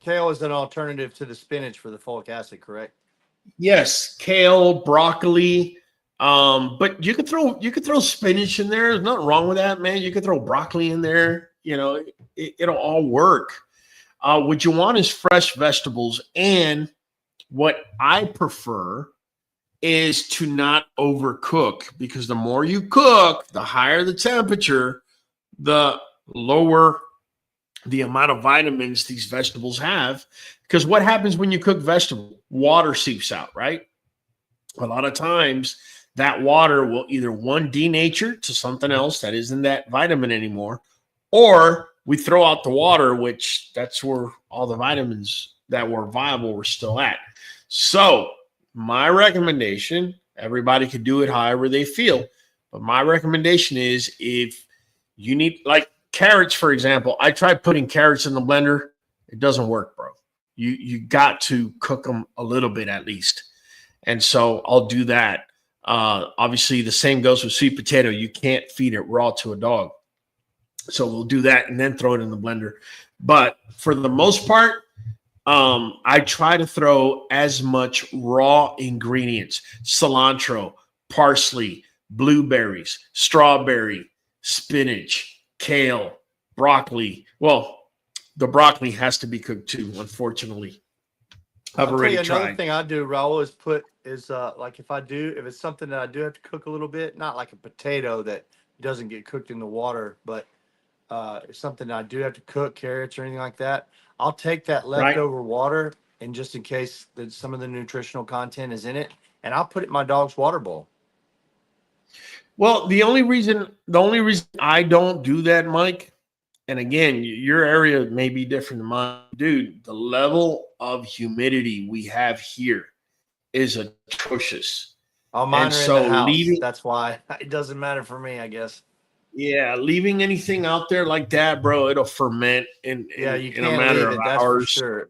Kale is an alternative to the spinach for the folic acid, correct? Yes, kale, broccoli. But you could throw spinach in there. There's nothing wrong with that, man. You could throw broccoli in there. It'll all work. What you want is fresh vegetables, and what I prefer is to not overcook, because the more you cook, the higher the temperature, the lower the amount of vitamins these vegetables have. Because what happens when you cook vegetable? Water seeps out, right? A lot of times that water will either denature to something else that isn't that vitamin anymore, or we throw out the water, which that's where all the vitamins that were viable were still at. So my recommendation, everybody could do it however they feel, But my recommendation is if you need, like carrots, for example, I tried putting carrots in the blender. It doesn't work, bro. You got to cook them a little bit at least. And so I'll do that. Obviously, the same goes with sweet potato. You can't feed it raw to a dog. So we'll do that and then throw it in the blender. But for the most part, I try to throw as much raw ingredients, cilantro, parsley, blueberries, strawberry, spinach, kale, broccoli. Well, the broccoli has to be cooked too, unfortunately. I've already tried. Another thing I do, Raul, is like if it's something that I do have to cook a little bit, not like a potato that doesn't get cooked in the water, but it's something that I do have to cook, carrots or anything like that, I'll take that leftover water, and just in case that some of the nutritional content is in it, and I'll put it in my dog's water bowl. Well, the only reason I don't do that, Mike, and again, your area may be different than mine, dude. The level of humidity we have here is atrocious. Oh, mine are in the house. That's why it doesn't matter for me, I guess. Yeah, leaving anything out there like that, bro, it'll ferment in a matter of hours. For sure.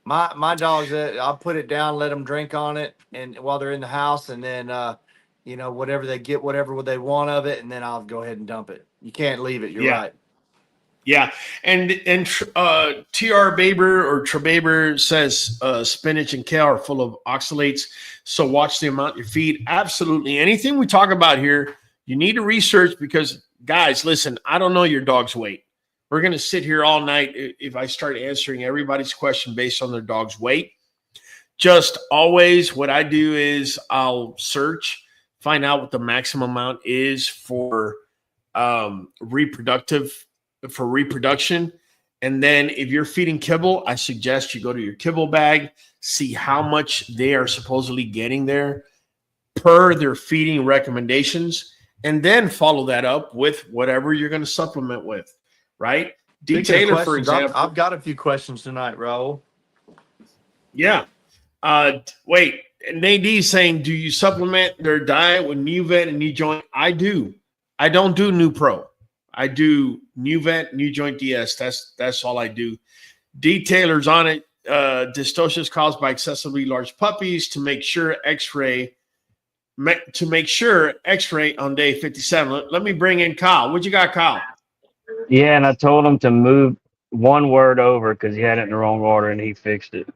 My dogs, I'll put it down, let them drink on it, and while they're in the house, and then whatever they get, whatever they want of it, and then I'll go ahead and dump it. You can't leave it. You're right. Yeah, and TR Baber or Trebaber says spinach and kale are full of oxalates, so watch the amount you feed. Absolutely, anything we talk about here, you need to research because, guys, listen, I don't know your dog's weight. We're going to sit here all night if I start answering everybody's question based on their dog's weight. Just always what I do is I'll search, find out what the maximum amount is for reproduction. And then if you're feeding kibble, I suggest you go to your kibble bag, see how much they are supposedly getting there per their feeding recommendations, and then follow that up with whatever you're going to supplement with, right? D. Taylor, for example. I've got a few questions tonight, Raul. Yeah. Wait, Nadee's saying, do you supplement their diet with Nuvet and NuJoint? I do. I don't do NuPro. I do Nuvet NuJoint DS. That's all I do. D. Taylor's on it. Dystocia is caused by excessively large puppies. To make sure X-ray on day 57. Let me bring in Kyle. What you got, Kyle? Yeah, and I told him to move one word over because he had it in the wrong order, and he fixed it.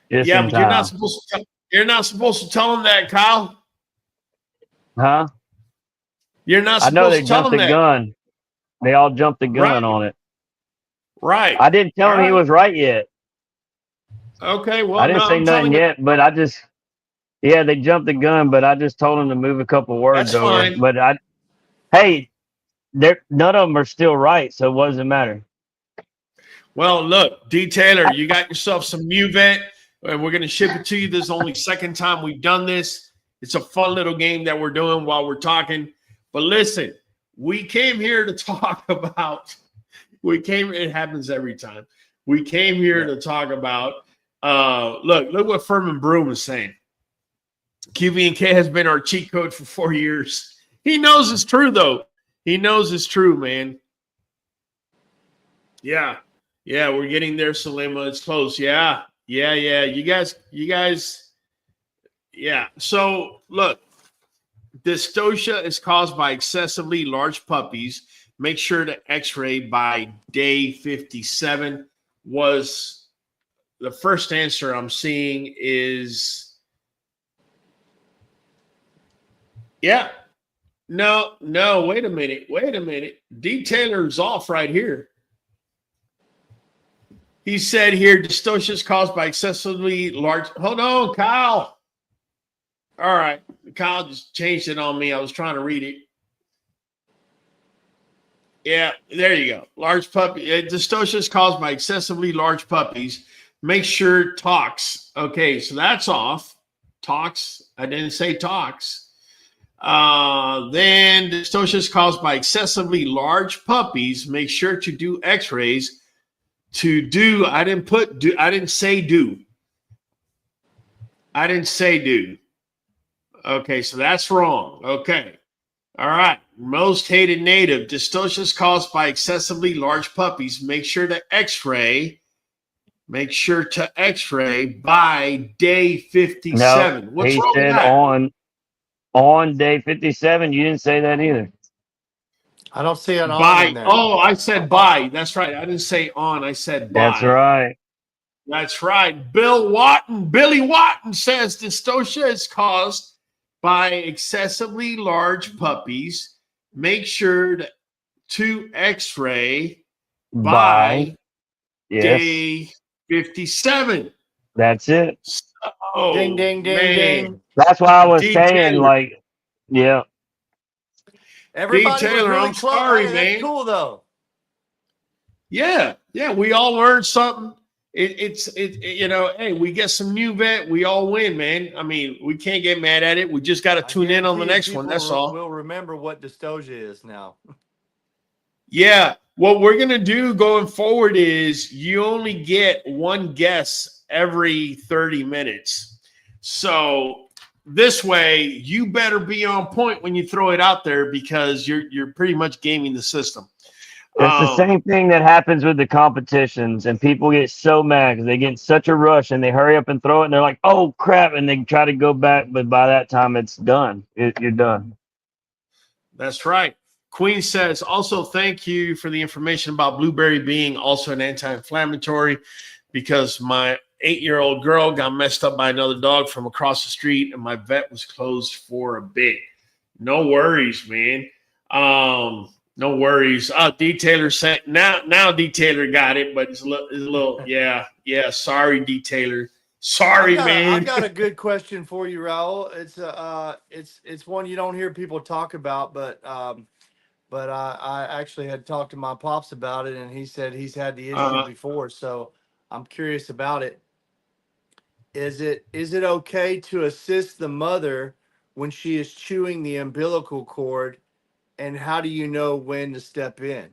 Yeah, but you're not supposed to tell him that, Kyle. Huh? You're not I know supposed they to tell jumped him the that. gun. They all jumped the gun on it. Right. I didn't tell him he was right yet. Okay, well, I didn't say nothing yet, but they jumped the gun, but I just told him to move a couple words over. Fine. But none of them are still right, so what does it matter? Well, look, D. Taylor, you got yourself some Nuvet, and we're going to ship it to you. This is only second time we've done this. It's a fun little game that we're doing while we're talking. But listen, we came here to talk about – it happens every time. We came here to talk about look what Furman Broom is saying. QBN has been our cheat code for 4 years. He knows it's true, though. He knows it's true, man. Yeah, we're getting there, Salima. It's close. Yeah. You guys. Yeah. So look, dystocia is caused by excessively large puppies. Make sure to X-ray by day 57. Was the first answer I'm seeing is yeah. No, wait a minute. D. Taylor's off right here. He said here, dystocia is caused by excessively large. Hold on, Kyle. All right. Kyle just changed it on me. I was trying to read it. Yeah, there you go. Large puppy. Dystocia is caused by excessively large puppies. Make sure tox. Okay, so that's off. Tox. I didn't say tox. Then dystocia is caused by excessively large puppies. Make sure to do X-rays. I didn't say do. Okay, so that's wrong. Okay. All right. Most hated native. Dystocia is caused by excessively large puppies. Make sure to x-ray. Make sure to x-ray by day No, 57. What's he wrong with said that? on day 57. You didn't say that either. I don't see an on in By, there. oh, I said by. That's right. I didn't say on. I said by. That's right. That's right. Billy Watton says dystocia is caused by excessively large puppies. Make sure to x-ray by Yes. day 57. That's it. Oh, Ding, ding, ding, man. ding. That's why I was D. saying, Taylor. like, yeah. Everybody was Taylor, really I'm close. sorry, Hey, man. that's cool though. Yeah, we all learned something. It's you know, hey, we get some Nuvet, we all win, man. I mean, we can't get mad at it. We just got to tune in on the next one. That's all. We'll remember what dystocia is now. Yeah, what we're gonna do going forward is you only get one guess every 30 minutes. So this way, you better be on point when you throw it out there because you're pretty much gaming the system. It's the same thing that happens with the competitions, and people get so mad because they get in such a rush and they hurry up and throw it, and they're like, "Oh crap!" and they try to go back, but by that time it's done. You're done. That's right. Queen says, also thank you for the information about blueberry being also an anti-inflammatory because my 8-year-old girl got messed up by another dog from across the street and my vet was closed for a bit. No worries, man. No worries. D Taylor said now D Taylor got it, but it's a little yeah. Sorry, D Taylor. Sorry, man. I've got a good question for you, Raul. It's one you don't hear people talk about, but I actually had talked to my pops about it, and he said he's had the issue before, so I'm curious about it. Is it okay to assist the mother when she is chewing the umbilical cord, and how do you know when to step in?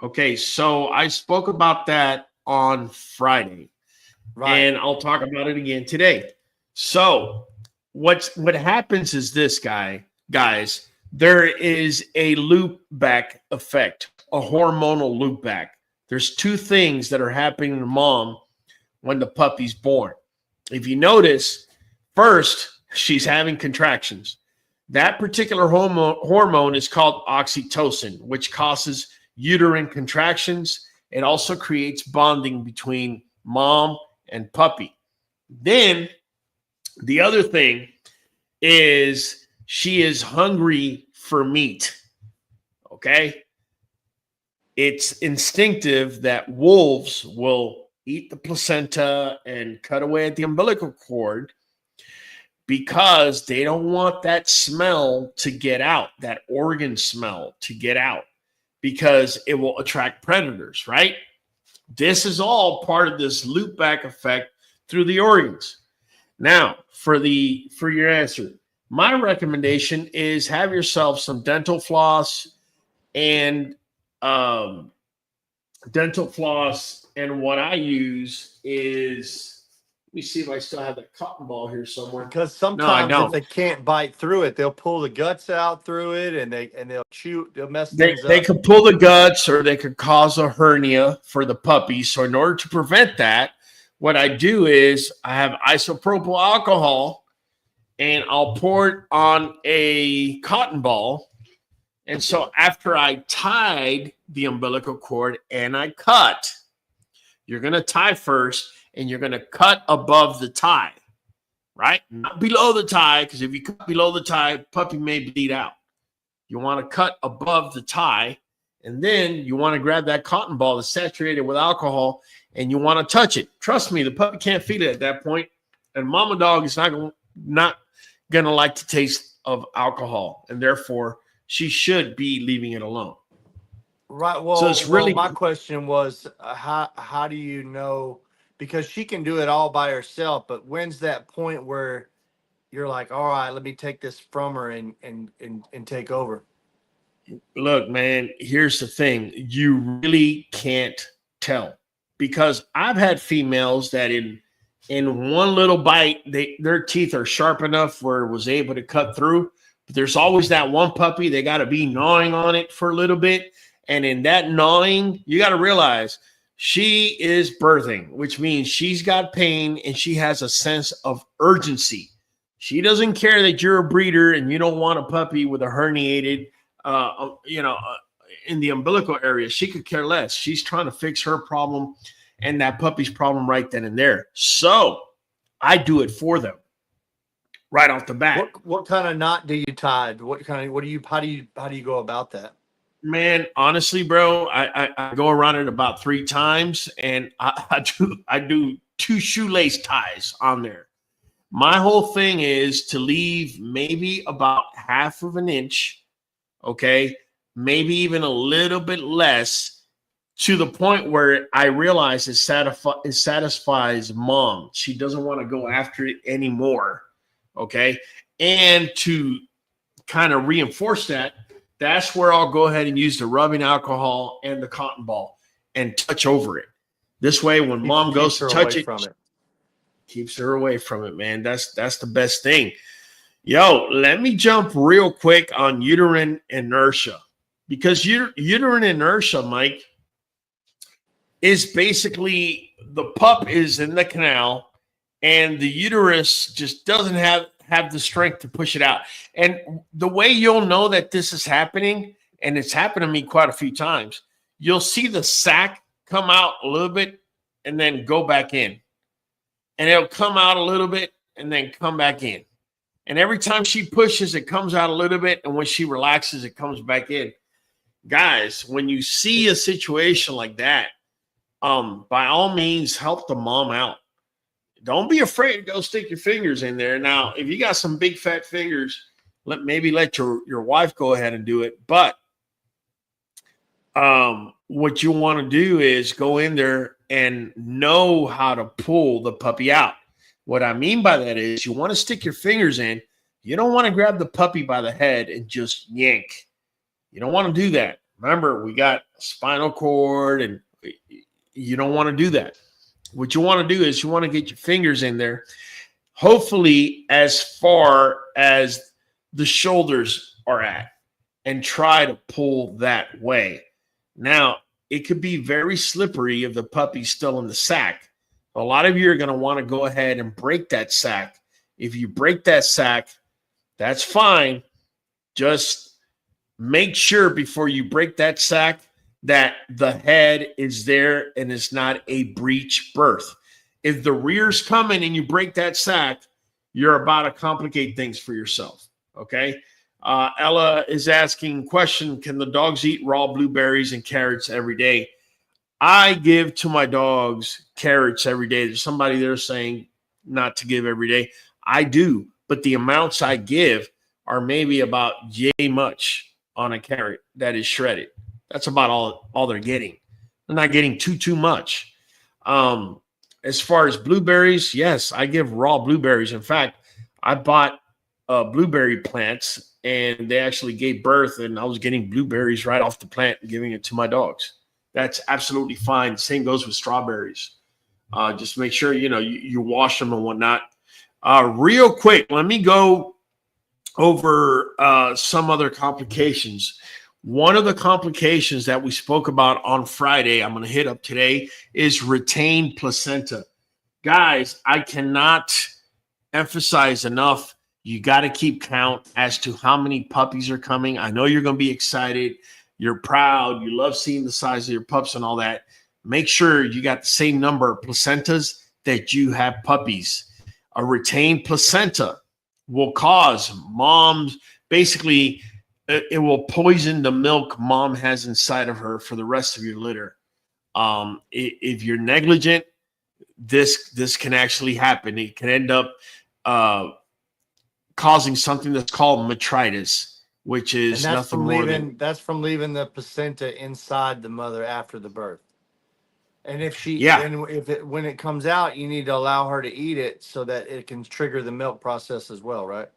Okay, so I spoke about that on Friday, and I'll talk about it again today. So what happens is this, guys, there is a loop back effect, a hormonal loop back. There's two things that are happening to mom when the puppy's born. If you notice, first, she's having contractions. That particular hormone is called oxytocin, which causes uterine contractions. It also creates bonding between mom and puppy. Then the other thing is she is hungry for meat. Okay? It's instinctive that wolves will eat the placenta and cut away at the umbilical cord because they don't want that smell to get out, that organ smell to get out, because it will attract predators, right? This is all part of this loop back effect through the organs. Now, for your answer, my recommendation is have yourself some dental floss and what I use is, let me see if I still have that cotton ball here somewhere. Because sometimes if they can't bite through it, they'll pull the guts out through it, and they'll mess things up. They could pull the guts, or they could cause a hernia for the puppy. So in order to prevent that, what I do is I have isopropyl alcohol, and I'll pour it on a cotton ball. And so after I tied the umbilical cord and I cut, you're going to tie first, and you're going to cut above the tie, right? Not below the tie, because if you cut below the tie, puppy may bleed out. You want to cut above the tie, and then you want to grab that cotton ball that's saturated with alcohol, and you want to touch it. Trust me, the puppy can't feel it at that point, and mama dog is not going to like the taste of alcohol, and therefore she should be leaving it alone. Right. Well, so it's really, my question was, how do you know? Because she can do it all by herself, but when's that point where you're like, all right, let me take this from her and take over? Look, man, here's the thing. You really can't tell, because I've had females that in in one little bite, their teeth are sharp enough where it was able to cut through. But there's always that one puppy, they got to be gnawing on it for a little bit. And in that gnawing, you got to realize she is birthing, which means she's got pain and she has a sense of urgency. She doesn't care that you're a breeder and you don't want a puppy with a herniated, in the umbilical area. She could care less. She's trying to fix her problem and that puppy's problem right then and there. So I do it for them right off the bat. What kind of knot do you tie? How do you go about that? Man, honestly, bro, I go around it about 3 times, and I do 2 shoelace ties on there. My whole thing is to leave maybe about half of an inch, okay, maybe even a little bit less, to the point where I realize it satisfies mom. She doesn't want to go after it anymore, okay? And to kind of reinforce that, that's where I'll go ahead and use the rubbing alcohol and the cotton ball and touch over it. This way, when mom goes to touch it, keeps her away from it, man. That's the best thing. Yo, let me jump real quick on uterine inertia, because uterine inertia, Mike, is basically the pup is in the canal and the uterus just doesn't have the strength to push it out. And the way you'll know that this is happening, and it's happened to me quite a few times, you'll see the sac come out a little bit and then go back in. And it'll come out a little bit and then come back in. And every time she pushes, it comes out a little bit. And when she relaxes, it comes back in. Guys, when you see a situation like that, by all means, help the mom out. Don't be afraid to go stick your fingers in there. Now, if you got some big fat fingers, let your wife go ahead and do it. But what you want to do is go in there and know how to pull the puppy out. What I mean by that is you want to stick your fingers in. You don't want to grab the puppy by the head and just yank. You don't want to do that. Remember, we got spinal cord, and you don't want to do that. What you want to do is you want to get your fingers in there, hopefully as far as the shoulders are at, and try to pull that way. Now, it could be very slippery if the puppy's still in the sack. A lot of you are going to want to go ahead and break that sack. If you break that sack, that's fine. Just make sure before you break that sack that the head is there and it's not a breech birth. If the rear's coming and you break that sack, you're about to complicate things for yourself, okay? Ella is asking question, can the dogs eat raw blueberries and carrots every day? I give to my dogs carrots every day. There's somebody there saying not to give every day. I do, but the amounts I give are maybe about yay much on a carrot that is shredded. That's about all they're getting. They're not getting too much. As far as blueberries, yes, I give raw blueberries. In fact, I bought blueberry plants, and they actually gave birth, and I was getting blueberries right off the plant and giving it to my dogs. That's absolutely fine. Same goes with strawberries. Just make sure, you wash them and whatnot. Real quick, let me go over some other complications. One of the complications that we spoke about on Friday, I'm going to hit up today, is retained placenta. Guys, I cannot emphasize enough, you got to keep count as to how many puppies are coming. I know you're going to be excited. You're proud. You love seeing the size of your pups and all that. Make sure you got the same number of placentas that you have puppies. A retained placenta will cause moms, basically, it will poison the milk mom has inside of her for the rest of your litter. If you're negligent, this can actually happen. It can end up causing something that's called metritis, which is nothing more than that's from leaving the placenta inside the mother after the birth. And if when it comes out, you need to allow her to eat it so that it can trigger the milk process as well, right?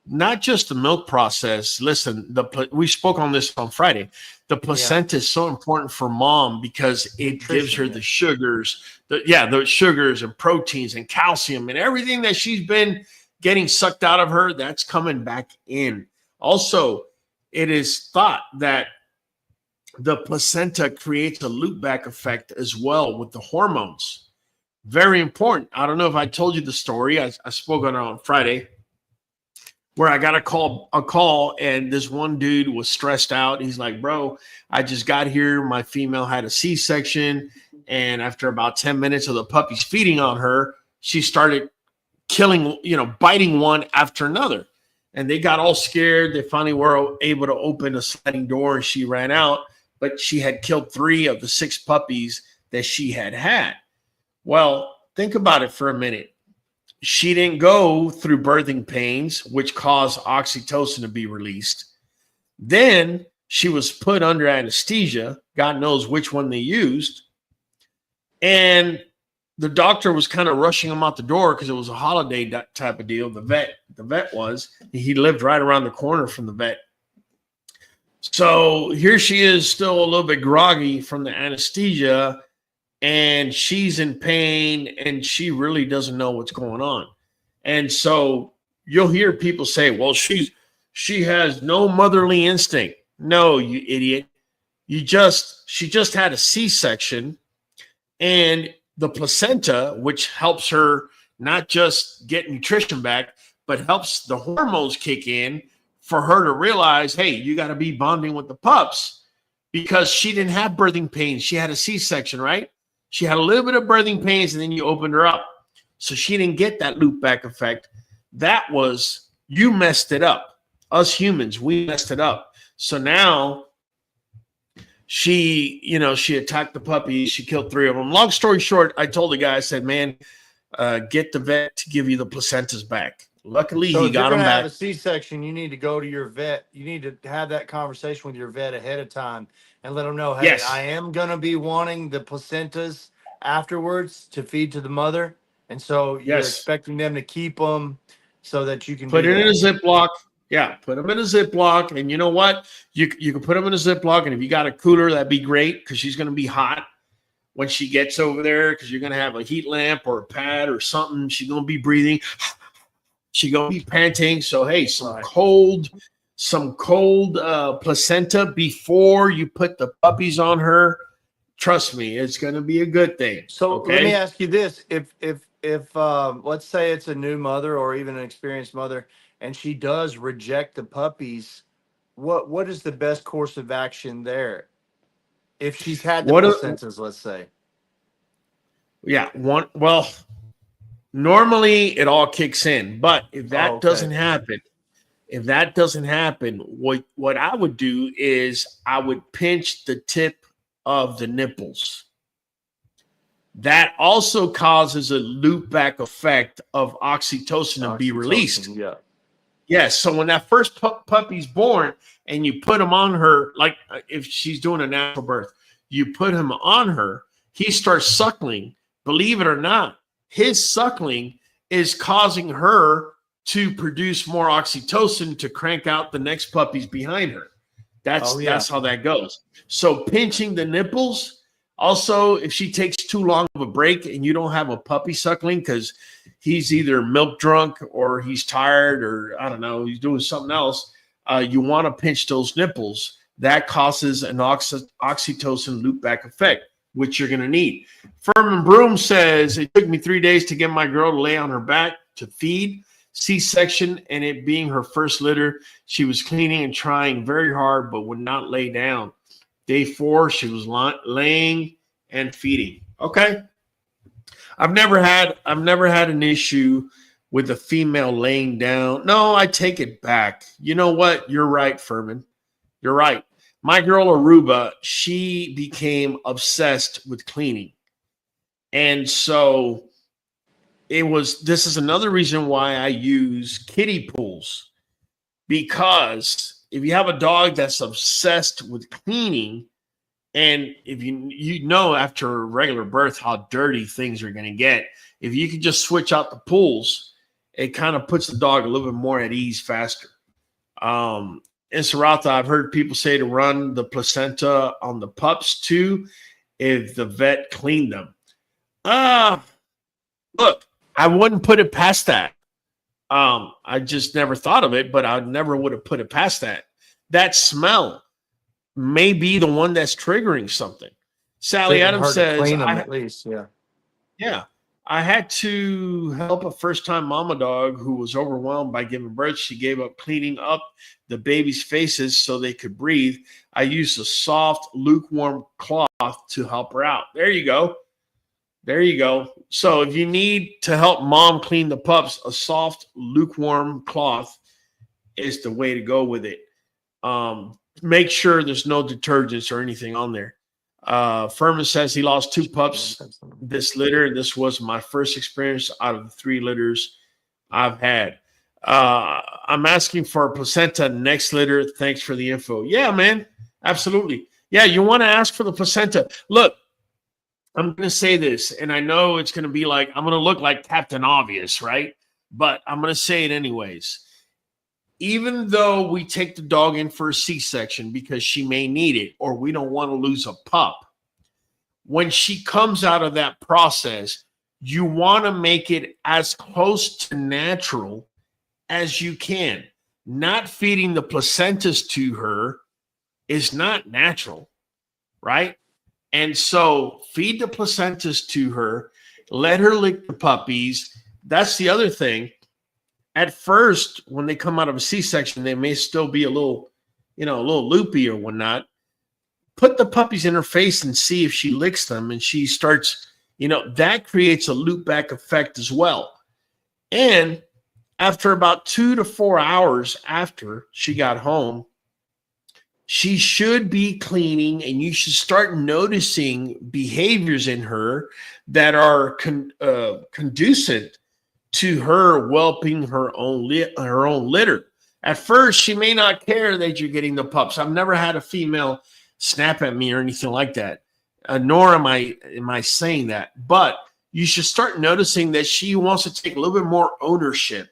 Not just the milk process. Listen, we spoke on this on Friday. The placenta is so important for mom because it gives her the sugars, the sugars and proteins and calcium and everything that she's been getting sucked out of her, that's coming back in. Also, it is thought that the placenta creates a loop back effect as well with the hormones. Very important. I don't know if I told you the story. I spoke on it on Friday, where I got a call, and this one dude was stressed out. He's like, bro, I just got here. My female had a C-section, and after about 10 minutes of the puppies feeding on her, she started killing, biting one after another. And they got all scared. They finally were able to open a sliding door, and she ran out, but she had killed 3 of the 6 puppies that she had. Well, think about it for a minute. She didn't go through birthing pains, which caused oxytocin to be released. Then she was put under anesthesia. God knows which one they used. And the doctor was kind of rushing him out the door because it was a holiday type of deal. The vet was. He lived right around the corner from the vet. So here she is, still a little bit groggy from the anesthesia, and she's in pain, and she really doesn't know what's going on. And so you'll hear people say, well, she has no motherly instinct. No, you idiot. She just had a C-section, and the placenta, which helps her not just get nutrition back, but helps the hormones kick in for her to realize, hey, you got to be bonding with the pups, because she didn't have birthing pains. She had a C-section, right? She had a little bit of birthing pains, and then you opened her up. So she didn't get that loop back effect. That was, you messed it up. Us humans, we messed it up. So now she attacked the puppies. She killed 3 of them. Long story short, I told the guy, I said, man, get the vet to give you the placentas back. Luckily, he got them back. Have a C-section, you need to go to your vet. You need to have that conversation with your vet ahead of time and let them know, hey, yes, I am going to be wanting the placentas afterwards to feed to the mother. And so you're expecting them to keep them so that you can put it in a Ziploc. Yeah, put them in a Ziploc. And you know what? You can put them in a Ziploc. And if you got a cooler, that'd be great, because she's going to be hot when she gets over there, because you're going to have a heat lamp or a pad or something. She's going to be breathing. She's going to be panting. So, hey, some cold placenta before you put the puppies on her. Trust me, it's going to be a good thing. So let me ask you this. If let's say it's a new mother or even an experienced mother, and she does reject the puppies, what is the best course of action there? If she's had the placentas, let's say. Yeah, normally it all kicks in, but if that doesn't happen, what I would do is I would pinch the tip of the nipples. That also causes a loop back effect of oxytocin to be released. Yeah. Yes. So when that first puppy's born and you put him on her, like if she's doing a natural birth, you put him on her, he starts suckling. Believe it or not, his suckling is causing her to produce more oxytocin to crank out the next puppies behind her. That's how that goes. So pinching the nipples. Also, if she takes too long of a break and you don't have a puppy suckling because he's either milk drunk or he's tired or I don't know, he's doing something else, you want to pinch those nipples. That causes an oxytocin loop back effect, which you're going to need. Furman Broom says, it took me 3 days to get my girl to lay on her back to feed. C-section, and it being her first litter, she was cleaning and trying very hard but would not lay down. Day 4, she was laying and feeding. Okay. I've never had an issue with a female laying down. No, I take it back. You know what? You're right, Furman. You're right. My girl Aruba, she became obsessed with cleaning. And so this is another reason why I use kiddie pools, because if you have a dog that's obsessed with cleaning, and if you know after a regular birth how dirty things are going to get, if you can just switch out the pools, it kind of puts the dog a little bit more at ease faster. In Sarata, I've heard people say to run the placenta on the pups too if the vet cleaned them. Look, I wouldn't put it past that. I just never thought of it, but I never would have put it past that. That smell may be the one that's triggering something. Sally Adams says, clean them at least, yeah. Yeah. I had to help a first-time mama dog who was overwhelmed by giving birth. She gave up cleaning up the baby's faces so they could breathe. I used a soft, lukewarm cloth to help her out. There you go. There you go. So if you need to help mom clean the pups, a soft, lukewarm cloth is the way to go with it. Make sure there's no detergents or anything on there. Furman says he lost 2 pups this litter. This was my first experience out of the 3 litters I've had. I'm asking for a placenta next litter. Thanks for the info. Yeah, man. Absolutely. Yeah, you want to ask for the placenta. Look, I'm going to say this, and I know it's going to be like, I'm going to look like Captain Obvious, right? But I'm going to say it anyways. Even though we take the dog in for a C-section because she may need it or we don't want to lose a pup, when she comes out of that process, you want to make it as close to natural as you can. Not feeding the placentas to her is not natural, right? And so feed the placentas to her, let her lick the puppies. That's the other thing. At first, when they come out of a C-section, they may still be a little loopy or whatnot. Put the puppies in her face and see if she licks them and she starts, that creates a loop back effect as well. And after about 2 to 4 hours after she got home, she should be cleaning, and you should start noticing behaviors in her that are conducive to her whelping her own litter. At first, she may not care that you're getting the pups. I've never had a female snap at me or anything like that, nor am I saying that. But you should start noticing that she wants to take a little bit more ownership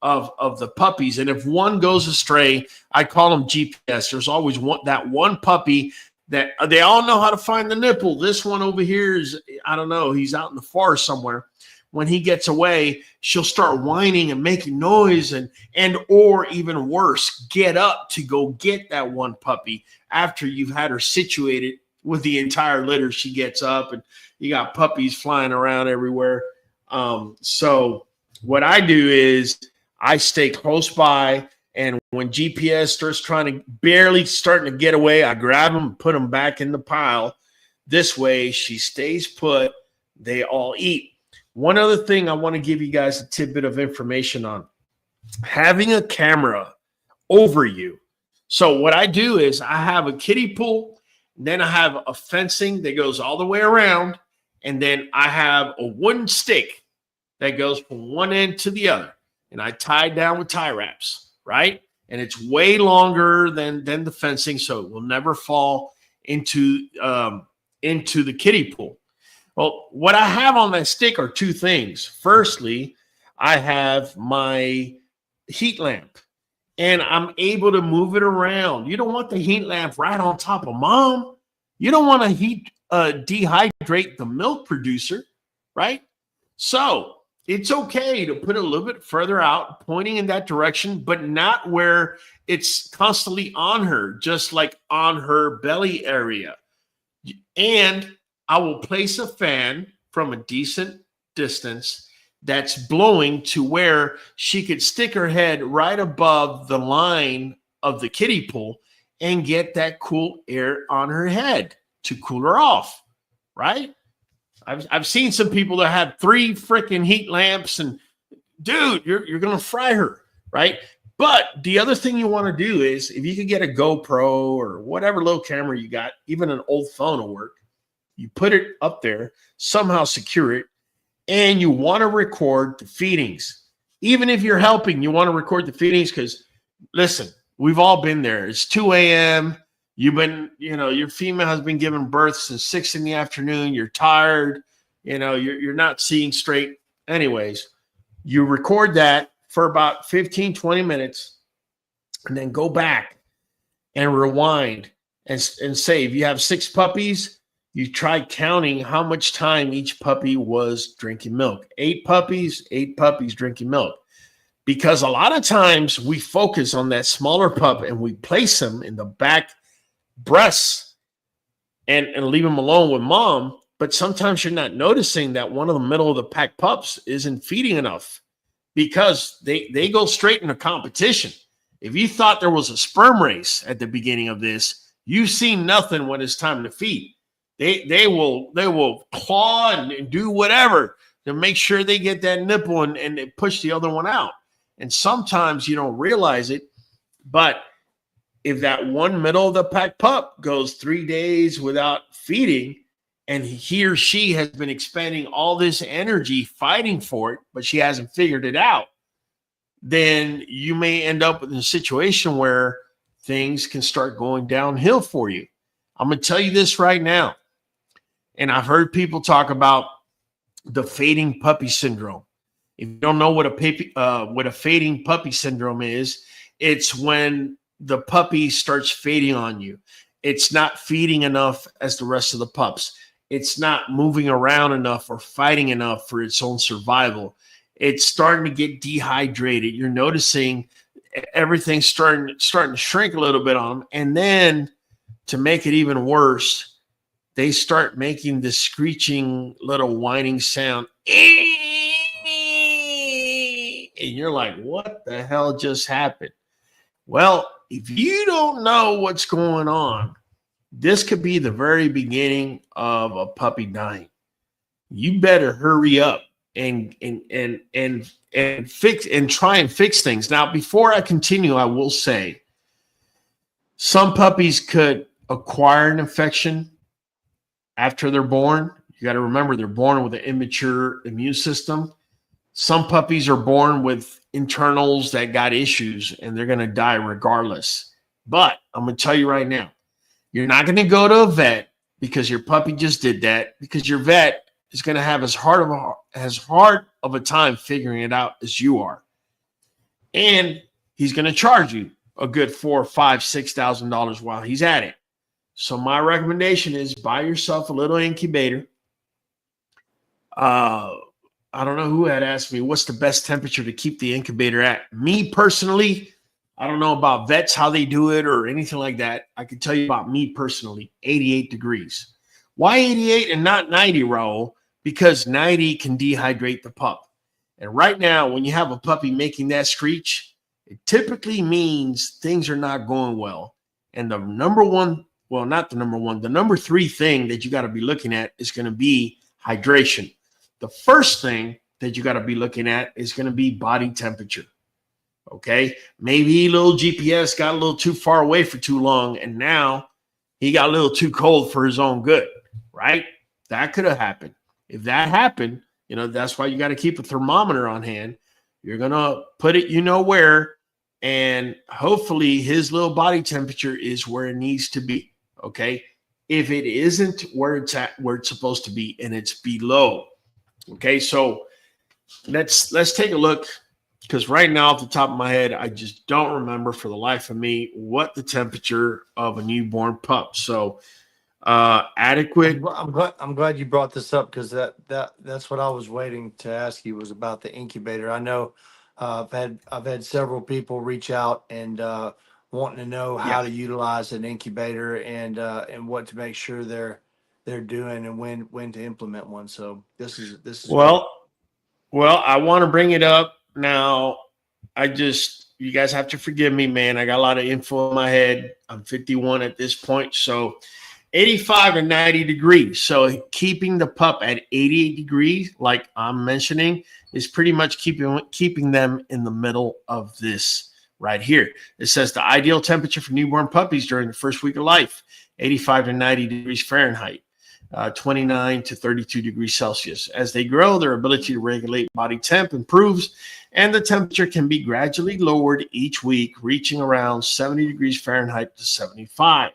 of the puppies. And if one goes astray, I call them GPS. There's always that one puppy that they all know how to find the nipple. This one over here is, I don't know, he's out in the forest somewhere. When he gets away, she'll start whining and making noise and or even worse, get up to go get that one puppy after you've had her situated with the entire litter. She gets up and you got puppies flying around everywhere. So what I do is I stay close by, and when GPS starts barely starting to get away, I grab them and put them back in the pile. This way she stays put. They all eat. One other thing I want to give you guys a tidbit of information on. Having a camera over you. So what I do is I have a kiddie pool, then I have a fencing that goes all the way around, and then I have a wooden stick that goes from one end to the other, and I tie it down with tie wraps, right? And it's way longer than the fencing, so it will never fall into the kiddie pool. Well, what I have on that stick are 2 things. Firstly, I have my heat lamp, and I'm able to move it around. You don't want the heat lamp right on top of mom. You don't want to dehydrate the milk producer, right? So it's okay to put it a little bit further out, pointing in that direction, but not where it's constantly on her, just like on her belly area. And I will place a fan from a decent distance that's blowing to where she could stick her head right above the line of the kiddie pool and get that cool air on her head to cool her off, right? I've seen some people that have 3 freaking heat lamps, and dude, you're going to fry her, right? But the other thing you want to do is, if you could get a GoPro or whatever little camera you got, even an old phone will work. You put it up there, somehow secure it, and you want to record the feedings. Even if you're helping, you want to record the feedings because, listen, we've all been there. It's 2 a.m. Your female has been giving birth since 6 in the afternoon. You're tired. You're not seeing straight. Anyways, you record that for about 15, 20 minutes, and then go back and rewind and say, if you have 6 puppies, you try counting how much time each puppy was drinking milk. 8 puppies drinking milk. Because a lot of times we focus on that smaller pup and we place them in the back breasts and leave them alone with mom. But sometimes you're not noticing that one of the middle of the pack pups isn't feeding enough because they go straight into competition. If you thought there was a sperm race at the beginning of this, you've seen nothing when it's time to feed. They will claw and do whatever to make sure they get that nipple and they push the other one out. And sometimes you don't realize it, but if that one middle of the pack pup goes 3 days without feeding, and he or she has been expending all this energy fighting for it, but she hasn't figured it out, then you may end up in a situation where things can start going downhill for you. I'm going to tell you this right now. And I've heard people talk about the fading puppy syndrome. If you don't know what a fading puppy syndrome is, it's when the puppy starts fading on you. It's not feeding enough as the rest of the pups. It's not moving around enough or fighting enough for its own survival. It's starting to get dehydrated. You're noticing everything's starting to shrink a little bit on them. And then to make it even worse, they start making this screeching little whining sound. And you're like, what the hell just happened? Well, if you don't know what's going on, this could be the very beginning of a puppy dying. You better hurry up and fix and try and fix things. Now, before I continue, I will say some puppies could acquire an infection after they're born. You got to remember they're born with an immature immune system. Some puppies are born with internals that got issues and they're going to die regardless. But I'm going to tell you right now, you're not going to go to a vet because your puppy just did that, because your vet is going to have as hard of a time figuring it out as you are. And he's going to charge you a good $4,000, $5,000, $6,000 while he's at it. So my recommendation is buy yourself a little incubator. I don't know who had asked me, what's the best temperature to keep the incubator at? Me personally, I don't know about vets, how they do it or anything like that. I can tell you about me personally, 88 degrees. Why 88 and not 90, Raul? Because 90 can dehydrate the pup. And right now, when you have a puppy making that screech, it typically means things are not going well. And the number three thing that you got to be looking at is going to be hydration. The first thing that you got to be looking at is going to be body temperature. Okay. Maybe little GPS got a little too far away for too long, and now he got a little too cold for his own good, right? That could have happened. If that happened, that's why you got to keep a thermometer on hand. You're going to put it, where, and hopefully his little body temperature is where it needs to be. Okay. If it isn't where it's at, where it's supposed to be, and it's below. Okay. So let's take a look, because right now off the top of my head, I just don't remember for the life of me what the temperature of a newborn pup. So adequate. I'm glad you brought this up, because that's what I was waiting to ask you, was about the incubator. I know I've had several people reach out and wanting to know how to utilize an incubator and what to make sure they're doing and when to implement one. So this is well, I want to bring it up now. You guys have to forgive me, man. I got a lot of info in my head. I'm 51 at this point, so 85 and 90 degrees. So keeping the pup at 88 degrees, like I'm mentioning, is pretty much keeping them in the middle of this right here. It says the ideal temperature for newborn puppies during the first week of life, 85 to 90 degrees Fahrenheit, 29 to 32 degrees Celsius. As they grow, their ability to regulate body temp improves, and the temperature can be gradually lowered each week, reaching around 70 degrees Fahrenheit to 75.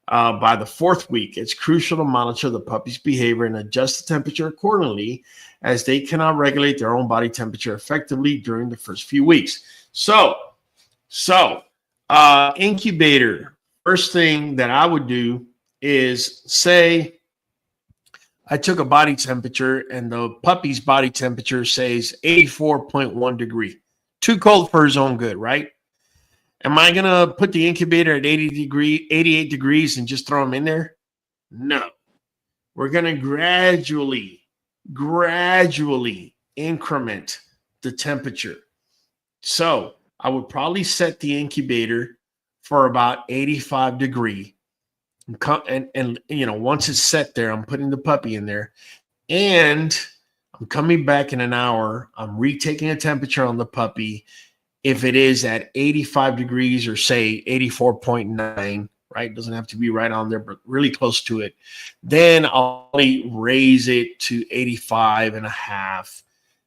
By the fourth week, it's crucial to monitor the puppy's behavior and adjust the temperature accordingly, as they cannot regulate their own body temperature effectively during the first few weeks. So incubator, first thing that I would do is say I took a body temperature, and the puppy's body temperature says 84.1 degree. Too cold for his own good, right? Am I going to put the incubator at 88 degrees and just throw him in there? No. We're going to gradually increment the temperature. So I would probably set the incubator for about 85 degree. And you know, once it's set there, I'm putting the puppy in there, and I'm coming back in an hour. I'm retaking a temperature on the puppy. If it is at 85 degrees or say 84.9, right? It doesn't have to be right on there, but really close to it. Then I'll raise it to 85.5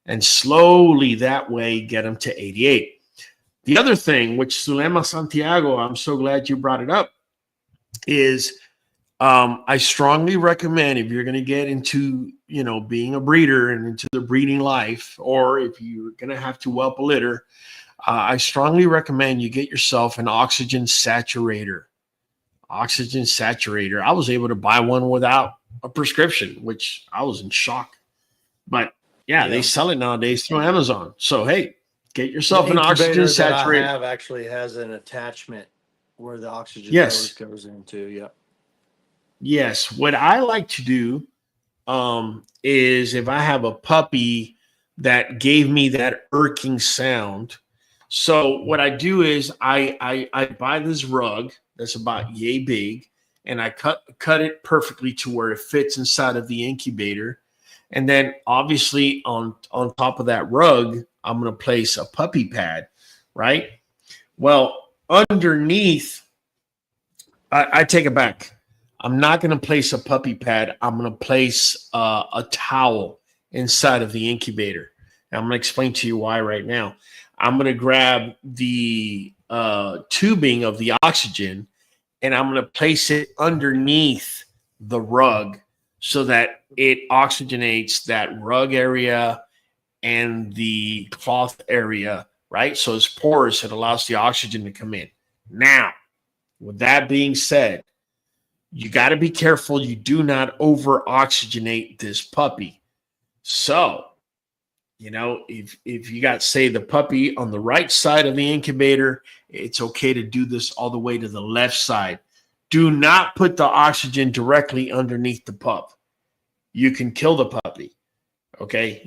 and slowly that way get them to 88. The other thing, which Zulema Santiago, I'm so glad you brought it up, is I strongly recommend, if you're going to get into, you know, being a breeder and into the breeding life, or if you're going to have to whelp a litter, I strongly recommend you get yourself an oxygen saturator. Oxygen saturator. I was able to buy one without a prescription, which I was in shock. But yeah, they sell it nowadays through Amazon. So hey, get yourself an oxygen saturator. That I have actually has an attachment where the oxygen goes into. Yep. Yes. What I like to do is if I have a puppy that gave me that irking sound. So what I do is I buy this rug that's about yay big, and I cut it perfectly to where it fits inside of the incubator. And then obviously on top of that rug, I'm going to place a puppy pad, right? Well, underneath, I take it back. I'm not going to place a puppy pad. I'm going to place a towel inside of the incubator. And I'm going to explain to you why right now. I'm going to grab the tubing of the oxygen, and I'm going to place it underneath the rug so that it oxygenates that rug area and the cloth area, right? So it's porous. It allows the oxygen to come in. Now, with that being said, you got to be careful you do not over-oxygenate this puppy. So, you know, if you got, say, the puppy on the right side of the incubator, it's okay to do this all the way to the left side. Do not put the oxygen directly underneath the pup. You can kill the puppy, okay?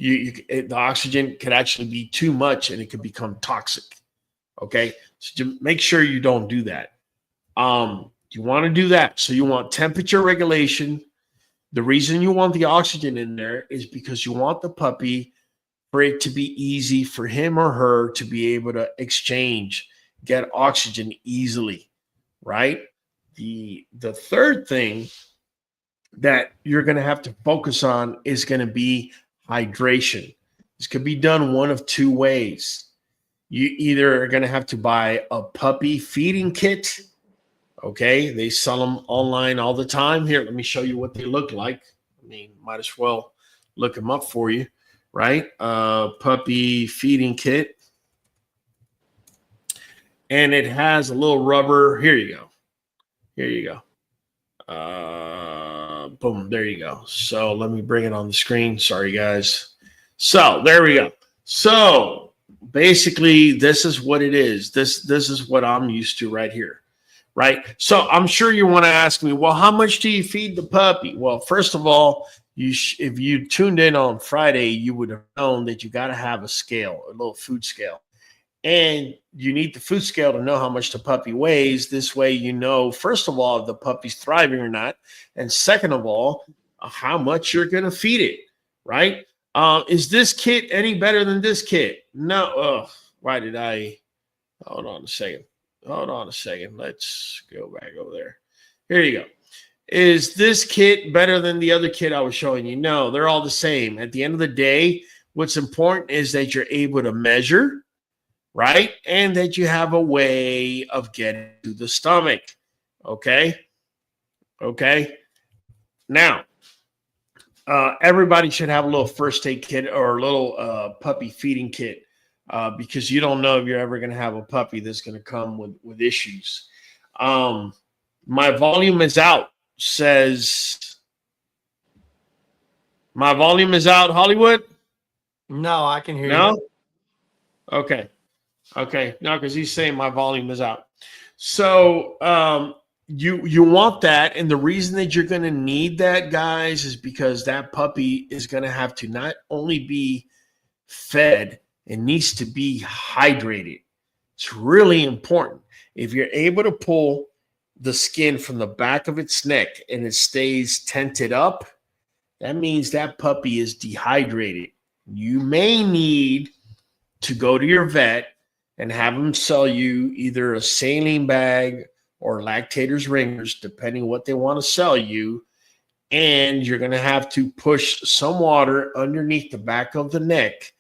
The oxygen could actually be too much, and it could become toxic, okay? So make sure you don't do that. You want to do that. So you want temperature regulation. The reason you want the oxygen in there is because you want the puppy for it to be easy for him or her to be able to get oxygen easily, right? The third thing that you're going to have to focus on is going to be hydration. This could be done one of two ways. You either are going to have to buy a puppy feeding kit. Okay, they sell them online all the time. Here, let me show you what they look like. I mean, might as well look them up for you, right? Puppy feeding kit. And it has a little rubber. Here you go. Here you go. Boom, there you go. So let me bring it on the screen. Sorry, guys. So there we go. So basically, this is what it is. This is what I'm used to right here. Right. So I'm sure you want to ask me, well, how much do you feed the puppy? Well, first of all, if you tuned in on Friday, you would have known that you got to have a scale, a little food scale. And you need the food scale to know how much the puppy weighs. This way, you know, first of all, if the puppy's thriving or not. And second of all, how much you're going to feed it. Right. Is this kit any better than this kit? No. Why did I? Hold on a second. Hold on a second. Let's go back over there. Here you go. Is this kit better than the other kit I was showing you? No, they're all the same. At the end of the day, what's important is that you're able to measure, right? And that you have a way of getting to the stomach. Okay? Okay? Now, everybody should have a little first aid kit or a little puppy feeding kit. Because you don't know if you're ever going to have a puppy that's going to come with issues. My volume is out says My volume is out, Hollywood? No, I can hear No? you. Okay. Okay. No, because he's saying my volume is out. So you want that, and the reason that you're going to need that, guys, is because that puppy is going to have to not only be fed, it needs to be hydrated. It's really important. If you're able to pull the skin from the back of its neck and it stays tented up, that means that puppy is dehydrated. You may need to go to your vet and have them sell you either a saline bag or lactators ringers, depending what they want to sell you. And you're going to have to push some water underneath the back of the neck,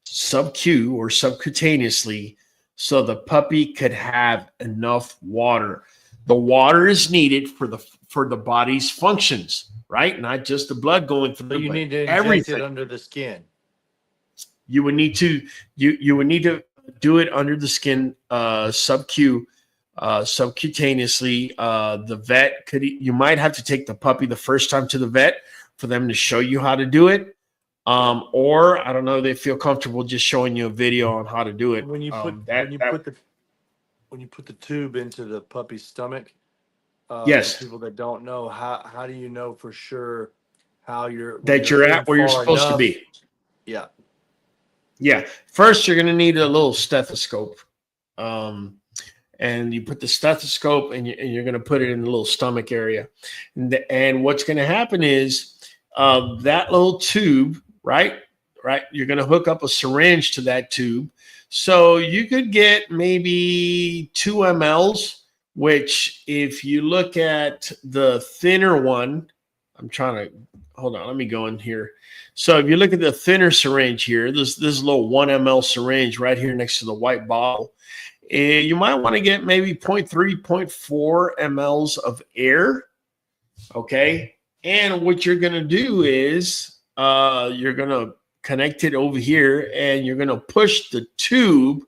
sub-Q or subcutaneously, so the puppy could have enough water. The water is needed for the body's functions, right? Not just the blood going through. So you need to inject everything. it under the skin. You would need to do it under the skin, sub-Q, subcutaneously. The vet you might have to take the puppy the first time to the vet for them to show you how to do it. Or I don't know, they feel comfortable just showing you a video on how to do it. When you put the tube into the puppy's stomach, yes. for people that don't know, how do you know for sure how you're at where you're supposed to be? Yeah. Yeah. First, you're going to need a little stethoscope. And you put the stethoscope and you're going to put it in the little stomach area. And what's going to happen is that little tube, right? You're going to hook up a syringe to that tube. So you could get maybe 2 mLs, which if you look at the thinner one, hold on, let me go in here. So if you look at the thinner syringe here, this little 1 ml syringe right here next to the white bottle, you might want to get maybe 0.3, 0.4 mLs of air. Okay. And what you're going to do is you're going to connect it over here and you're going to push the tube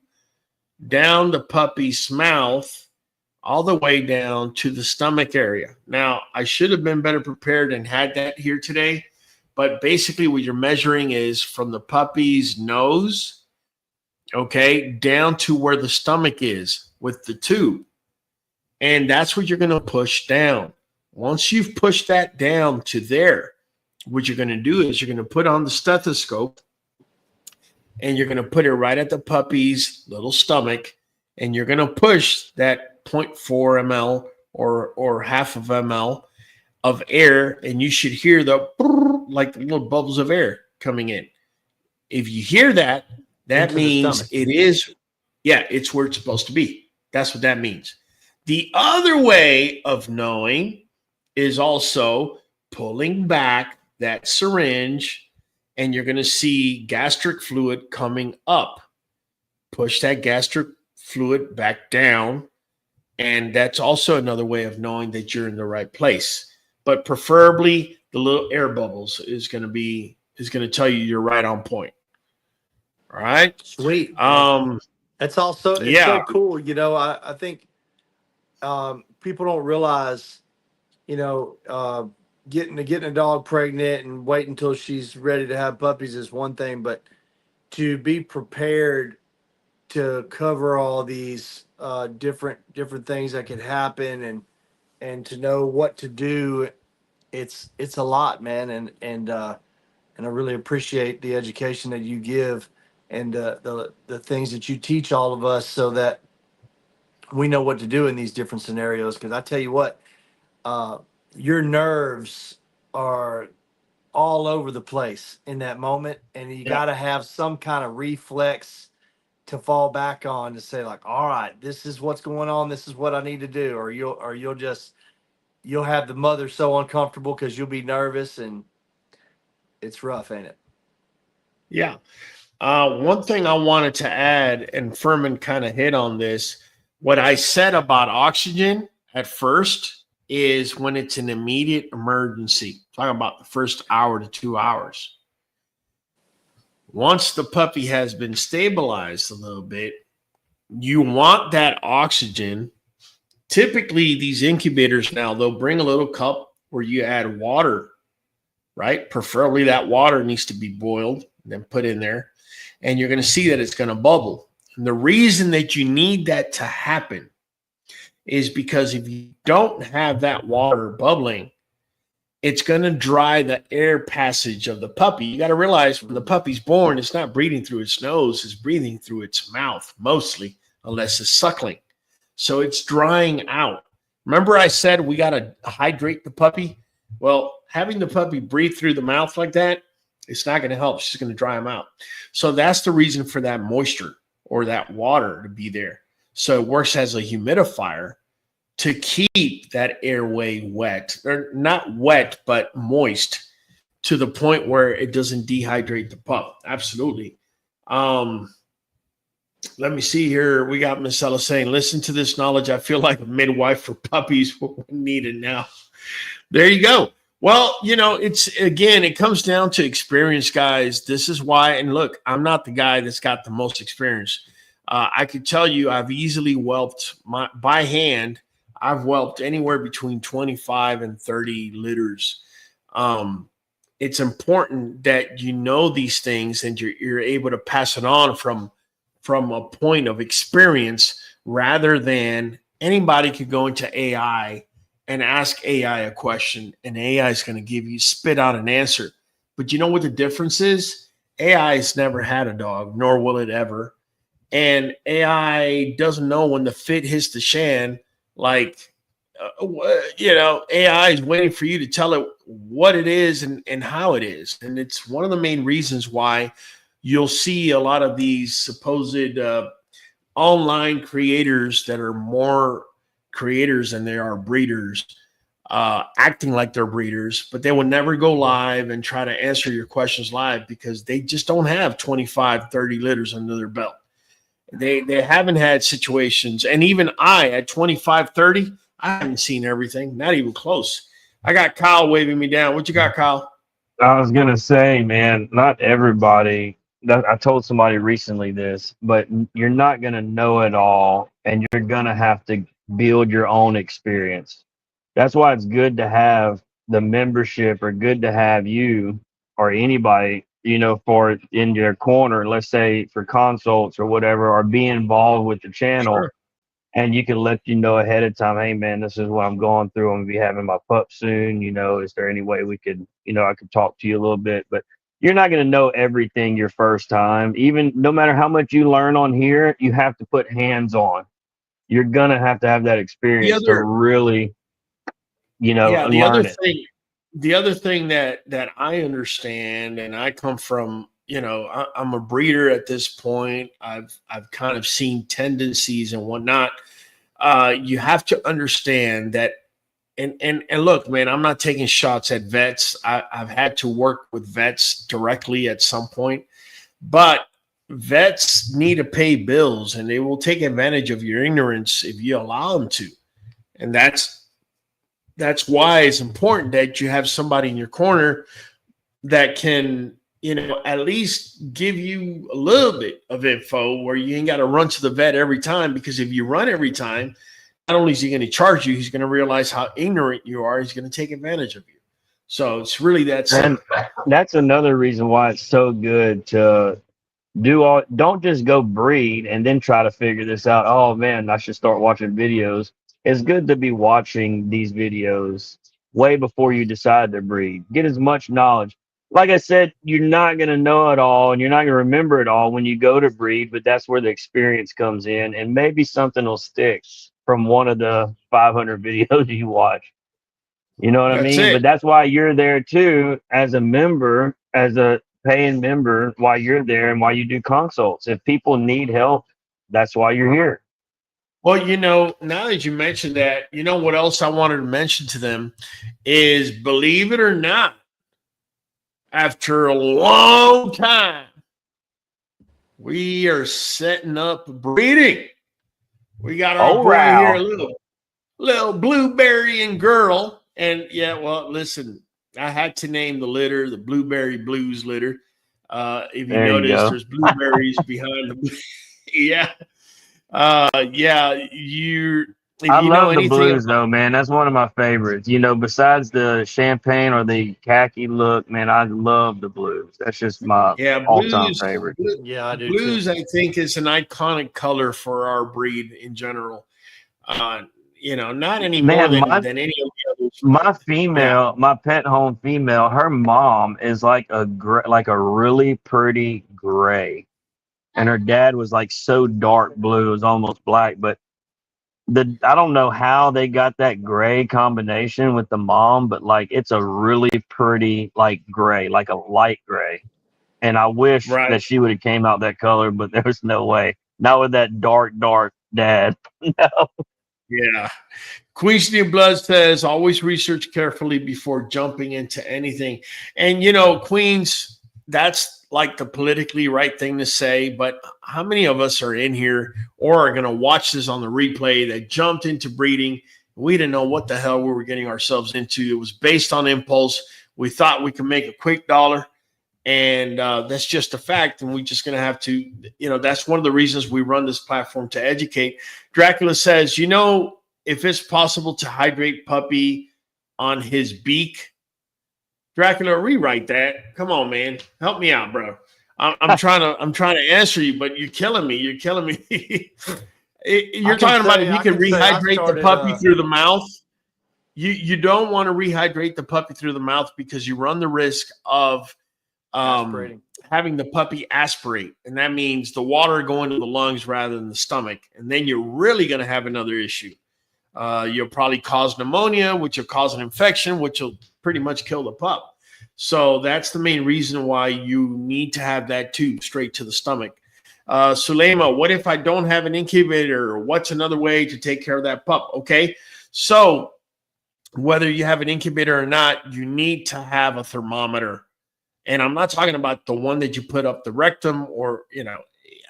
down the puppy's mouth all the way down to the stomach area. Now, I should have been better prepared and had that here today, but basically what you're measuring is from the puppy's nose, okay, down to where the stomach is with the tube. And that's what you're going to push down. Once you've pushed that down to there, what you're going to do is you're going to put on the stethoscope and you're going to put it right at the puppy's little stomach, and you're going to push that 0.4 ml or half of ml of air, and you should hear the like the little bubbles of air coming in. If you hear that, that means it is, it's where it's supposed to be. That's what that means. The other way of knowing is also pulling back that syringe, and you're going to see gastric fluid coming up. Push that gastric fluid back down, and that's also another way of knowing that you're in the right place. But preferably the little air bubbles is going to tell you you're right on point. All right. Sweet. That's also so cool. You know, I think people don't realize, you know, getting a dog pregnant and wait until she's ready to have puppies is one thing, but to be prepared to cover all these different things that could happen and to know what to do, it's a lot, man. And I really appreciate the education that you give and the things that you teach all of us so that we know what to do in these different scenarios. Because I tell you what, your nerves are all over the place in that moment, and you got to have some kind of reflex to fall back on to say, like, all right, this is what's going on, this is what I need to do, or you'll have the mother so uncomfortable because you'll be nervous, and it's rough, ain't it? Yeah. One thing I wanted to add, and Furman kind of hit on this, what I said about oxygen at first is when it's an immediate emergency. Talking about the first hour to 2 hours. Once the puppy has been stabilized a little bit, you want that oxygen. Typically, these incubators now, they'll bring a little cup where you add water right? Preferably that water needs to be boiled and then put in there. And you're going to see that it's going to bubble. And the reason that you need that to happen is because if you don't have that water bubbling, it's going to dry the air passage of the puppy. You got to realize when the puppy's born, it's not breathing through its nose, it's breathing through its mouth mostly, unless it's suckling. So it's drying out. Remember I said we got to hydrate the puppy? Well, having the puppy breathe through the mouth like that, it's not going to help. It's just going to dry them out. So that's the reason for that moisture or that water to be there. So it works as a humidifier to keep that airway wet, or not wet, but moist to the point where it doesn't dehydrate the pup. Absolutely. Let me see here. We got Miss Ella saying, listen to this knowledge. I feel like a midwife for puppies. We need it now. There you go. Well, you know, it comes down to experience, guys. This is why, and look, I'm not the guy that's got the most experience. I could tell you I've easily whelped by hand. I've whelped anywhere between 25 and 30 litters. It's important that you know these things and you're able to pass it on from a point of experience, rather than anybody could go into AI and ask AI a question and AI is going to spit out an answer. But you know what the difference is? AI has never had a dog, nor will it ever. And AI doesn't know when the fit hits the shan. Like, AI is waiting for you to tell it what it is and how it is. And it's one of the main reasons why you'll see a lot of these supposed online creators that are more creators than they are breeders, acting like they're breeders, but they will never go live and try to answer your questions live because they just don't have 25, 30 litters under their belt. They haven't had situations. And even I, at 25, 30, I haven't seen everything, not even close. I got Kyle waving me down. What you got, Kyle? I was gonna say, man, not everybody. I told somebody recently this, but you're not gonna know it all, and you're gonna have to build your own experience. That's why it's good to have the membership, or good to have you or anybody, for in your corner, let's say for consults or whatever, or be involved with the channel. Sure. And you can let you know ahead of time, hey man, this is what I'm going through. I'm gonna be having my pup soon. Is there any way we could, I could talk to you a little bit? But you're not gonna know everything your first time. Even no matter how much you learn on here, you have to put hands on. You're gonna have to have that experience to really, learn it. The other thing that I understand, and I come from, I'm a breeder at this point. I've kind of seen tendencies and whatnot. You have to understand that, and look, man, I'm not taking shots at vets. I've had to work with vets directly at some point, but vets need to pay bills, and they will take advantage of your ignorance if you allow them to. And that's why it's important that you have somebody in your corner that can, at least give you a little bit of info where you ain't got to run to the vet every time. Because if you run every time, not only is he going to charge you, he's going to realize how ignorant you are. He's going to take advantage of you. So it's really that simple. And that's another reason why it's so good to don't just go breed and then try to figure this out. Oh man, I should start watching videos. It's good to be watching these videos way before you decide to breed. Get as much knowledge. Like I said, you're not going to know it all and you're not going to remember it all when you go to breed, but that's where the experience comes in, and maybe something will stick from one of the 500 videos you watch. You know what I mean? But that's why you're there too, as a member, as a paying member, why you're there and why you do consults. If people need help, that's why you're here. Well, now that you mentioned that, what else I wanted to mention to them is, believe it or not, after a long time, we are setting up breeding. We got our boy here, little blueberry and girl. And yeah, well, listen, I had to name the litter the Blueberry Blues litter. If you notice, there's blueberries behind the yeah. If I you know love the anything blues though, man. That's one of my favorites. You know, besides the champagne or the khaki look, man, I love the blues. That's just my yeah, all-time favorite. Yeah, I do too. blues, I think, is an iconic color for our breed in general. Uh, not any more Man, than any of the others. my Yeah, female, my pet home female, her mom is like like a really pretty gray, and her dad was like so dark blue, it was almost black. But I don't know how they got that gray combination with the mom, but like it's a really pretty like gray, like a light gray. And I wish right. that she would have came out that color, but there was no way. Not with that dark dad. No. Yeah. Queen's New Blood says always research carefully before jumping into anything. And Queens, that's like the politically right thing to say, but how many of us are in here or are going to watch this on the replay that jumped into breeding? We didn't know what the hell we were getting ourselves into. It was based on impulse. We thought we could make a quick dollar, and that's just a fact. And we're just going to have to, that's one of the reasons we run this platform, to educate. Dracula says, if it's possible to hydrate puppy on his beak. Dracula, rewrite that. Come on, man. Help me out, bro. I'm trying to answer you, but you're killing me. You're killing me. You're talking about if you can rehydrate the puppy through the mouth. You don't want to rehydrate the puppy through the mouth because you run the risk of having the puppy aspirate. And that means the water going to the lungs rather than the stomach. And then you're really going to have another issue. You'll probably cause pneumonia, which will cause an infection, which will pretty much kill the pup. So that's the main reason why you need to have that tube straight to the stomach. Sulema, what if I don't have an incubator? What's another way to take care of that pup? Okay, so whether you have an incubator or not, you need to have a thermometer. And I'm not talking about the one that you put up the rectum or,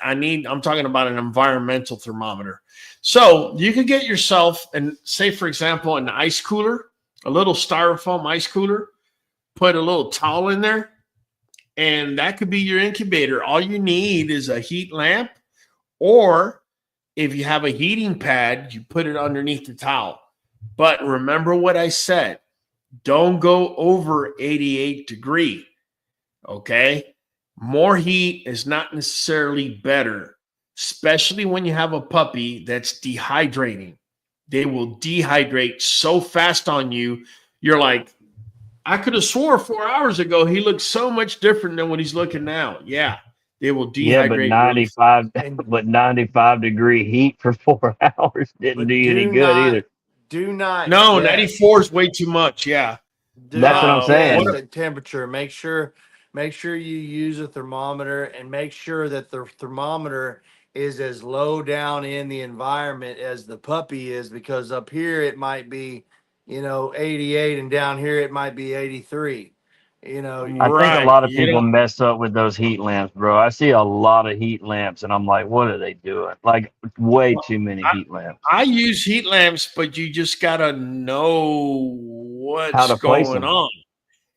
I'm talking about an environmental thermometer. So you could get yourself, and say, for example, an ice cooler, a little styrofoam ice cooler, put a little towel in there, and that could be your incubator. All you need is a heat lamp, or if you have a heating pad, you put it underneath the towel. But remember what I said. Don't go over 88 degrees, okay? More heat is not necessarily better, especially when you have a puppy that's dehydrating. They will dehydrate so fast on you. You're like, I could have swore 4 hours ago he looked so much different than what he's looking now. Yeah, they will dehydrate. Yeah, but 95 degree heat for 4 hours didn't do you any good either. Do not. No, 94 is way too much. Yeah. That's what I'm saying. The temperature. Make sure you use a thermometer, and make sure that the thermometer is as low down in the environment as the puppy is, because up here it might be, 88, and down here it might be 83. I think a lot of people mess up with those heat lamps, bro. I see a lot of heat lamps, and I'm like, what are they doing? Like, way too many heat lamps. I use heat lamps, but you just gotta know what's going on.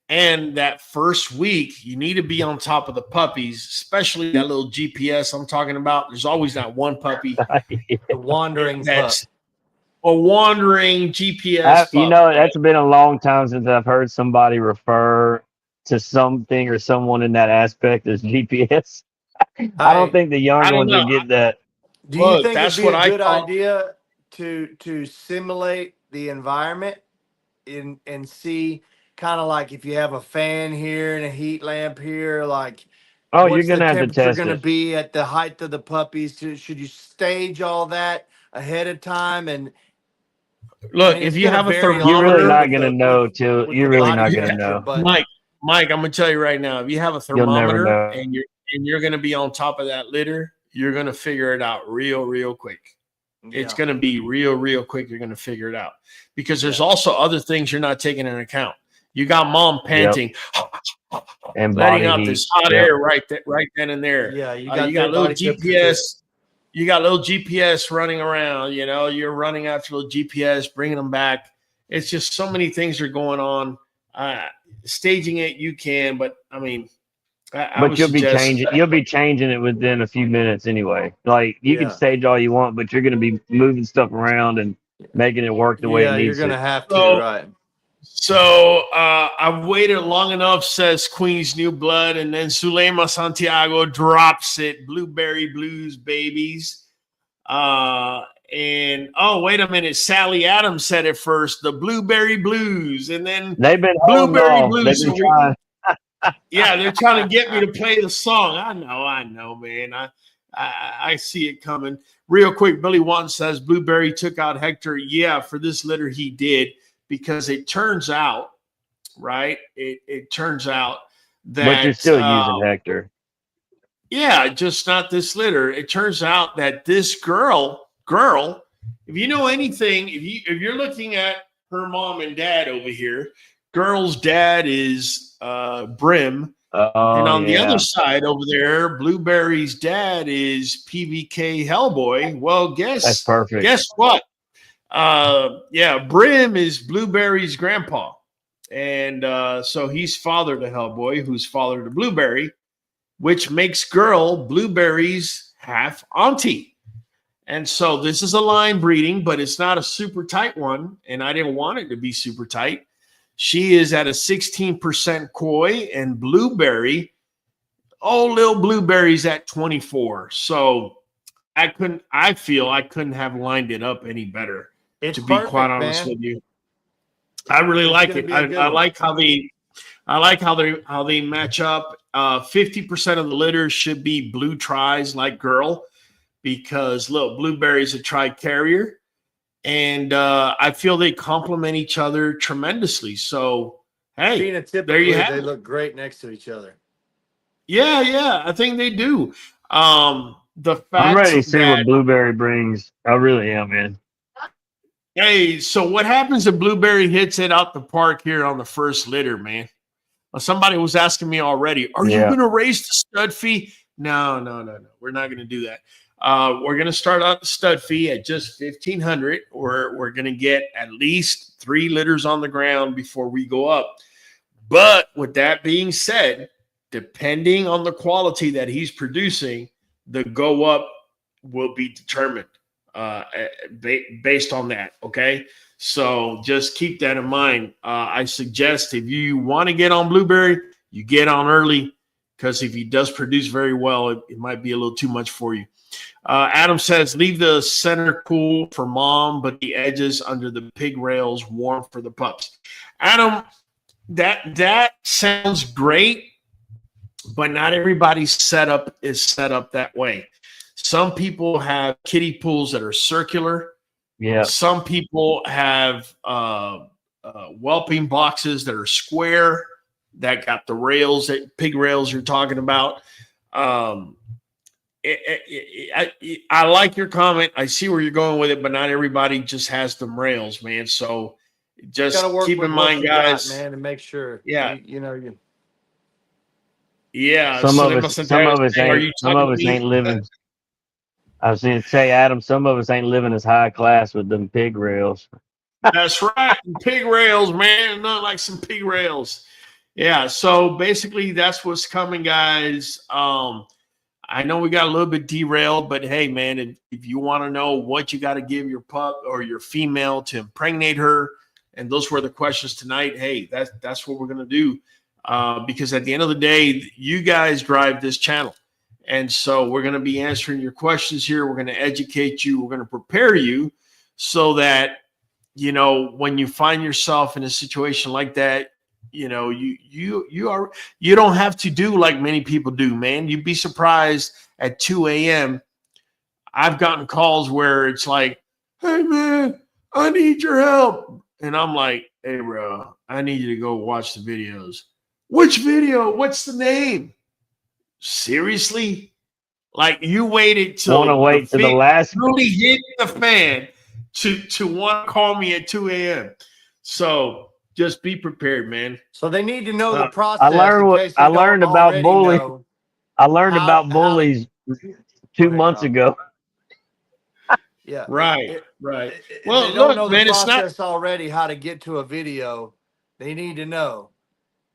And that first week, you need to be on top of the puppies, especially that little GPS I'm talking about. There's always that one puppy, The wandering pup. A wandering GPS. That's been a long time since I've heard somebody refer to something or someone in that aspect as GPS. I don't think the young ones would get that. Do you think it'd be a good idea to simulate the environment and see, kind of like if you have a fan here and a heat lamp here, like, you're gonna have to test going to be at the height of the puppies? Should you stage all that ahead of time? And look, if you have a thermometer, you're really not gonna know till you're really not gonna know. Mike, I'm gonna tell you right now, if you have a thermometer and you're gonna be on top of that litter, you're gonna figure it out real quick. Yeah. It's gonna be real quick. You're gonna figure it out, because there's also other things you're not taking into account. You got mom panting, and letting out this hot air right then and there. Yeah, you got little GPS. You got little GPS running around. You're running after little GPS, bringing them back. It's just so many things are going on. Staging it, you can, but I mean, but you'll be changing it within a few minutes anyway. Like, you can stage all you want, but you're going to be moving stuff around, and making it work the way it Yeah, you're needs gonna to. have to, So- right? So I've waited long enough, says Queen's New Blood, and then Zulema Santiago drops it. Blueberry Blues, babies. And oh, wait a minute. Sally Adams said it first. The Blueberry Blues, and then They've been holding Blueberry off. Blues. They've been So trying. yeah, they're trying to get me to play the song. I know, man. I see it coming. Real quick, Billy Wanton says Blueberry took out Hector. Yeah, for this litter he did, because it turns out, right? It turns out that But you're still using Hector. yeah, just not this litter. It turns out that this girl, if you know anything, if you're looking at her mom and dad over here, girl's dad is Brim. Oh, And on the yeah. other side over there, Blueberry's dad is PBK Hellboy. Well, That's perfect. Guess what? Yeah, Brim is Blueberry's grandpa. And so he's father to Hellboy, who's father to Blueberry, which makes girl Blueberry's half auntie. And so this is a line breeding, but it's not a super tight one. And I didn't want it to be super tight. She is at a 16% koi, and Blueberry, little Blueberry's at 24. So I feel I couldn't have lined it up any better, It's to be perfect, quite honest man. with you. I really like gonna it. be a good I one. like how they match up. 50% of the litter should be blue tries like girl, because look, Blueberry's a tri carrier. And I feel they complement each other tremendously. So, hey, Phenotypically, there you have they it. look great next to each other. Yeah, I think they do. The fact I'm ready to see that, what Blueberry brings. I really am, man. hey, so what happens if Blueberry hits it out the park here on the first litter, man? Somebody was asking me already, are you Yeah. going to raise the stud fee? No. We're not going to do that. We're going to start out the stud fee at just $1,500. We're going to get at least 3 litters on the ground before we go up. But with that being said, depending on the quality that he's producing, the go up will be determined based on that. Okay. So just keep that in mind. I suggest if you want to get on Blueberry, you get on early, because if he does produce very well, it might be a little too much for you. Adam says, leave the center cool for mom, but the edges under the pig rails warm for the pups. Adam, that sounds great, but not everybody's setup is set up that way. Some people have kiddie pools that are circular. Yeah. Some people have whelping boxes that are square, that got the rails, that pig rails you're talking about. I like your comment. I see where you're going with it, but not everybody just has them rails, man. So just Gotta work keep with in what mind, you got, guys. man, and make sure. Yeah. You. Yeah. Some of Cinema us Santiago saying, are you ain't. Some talking of to us me? ain't living. I was going to say, Adam, some of us ain't living as high class with them pig rails. That's right. Pig rails, man. Not like some pig rails. Yeah. So basically, that's what's coming, guys. I know we got a little bit derailed, but hey, man, if you want to know what you got to give your pup or your female to impregnate her, and those were the questions tonight, hey, that's what we're going to do. Because at the end of the day, you guys drive this channel. And so we're going to be answering your questions here. We're going to educate you. We're going to prepare you so that, you know, when you find yourself in a situation like that, you know, you don't have to do like many people do, man. You'd be surprised at 2 a.m. I've gotten calls where it's like, hey, man, I need your help. And I'm like, hey, bro, I need you to go watch the videos. Which video? What's the name? Seriously? Like, you waited till Want to wait to the last really hit the fan to want to call me at 2 a.m. So just be prepared, man. So they need to know the process. I learned in what case they I don't learned about already bully. know. I learned How- about bullies 2 months ago. Yeah. Right. Well, Well, they don't look, know man, the it's not. process already, how to get to a video. They need to know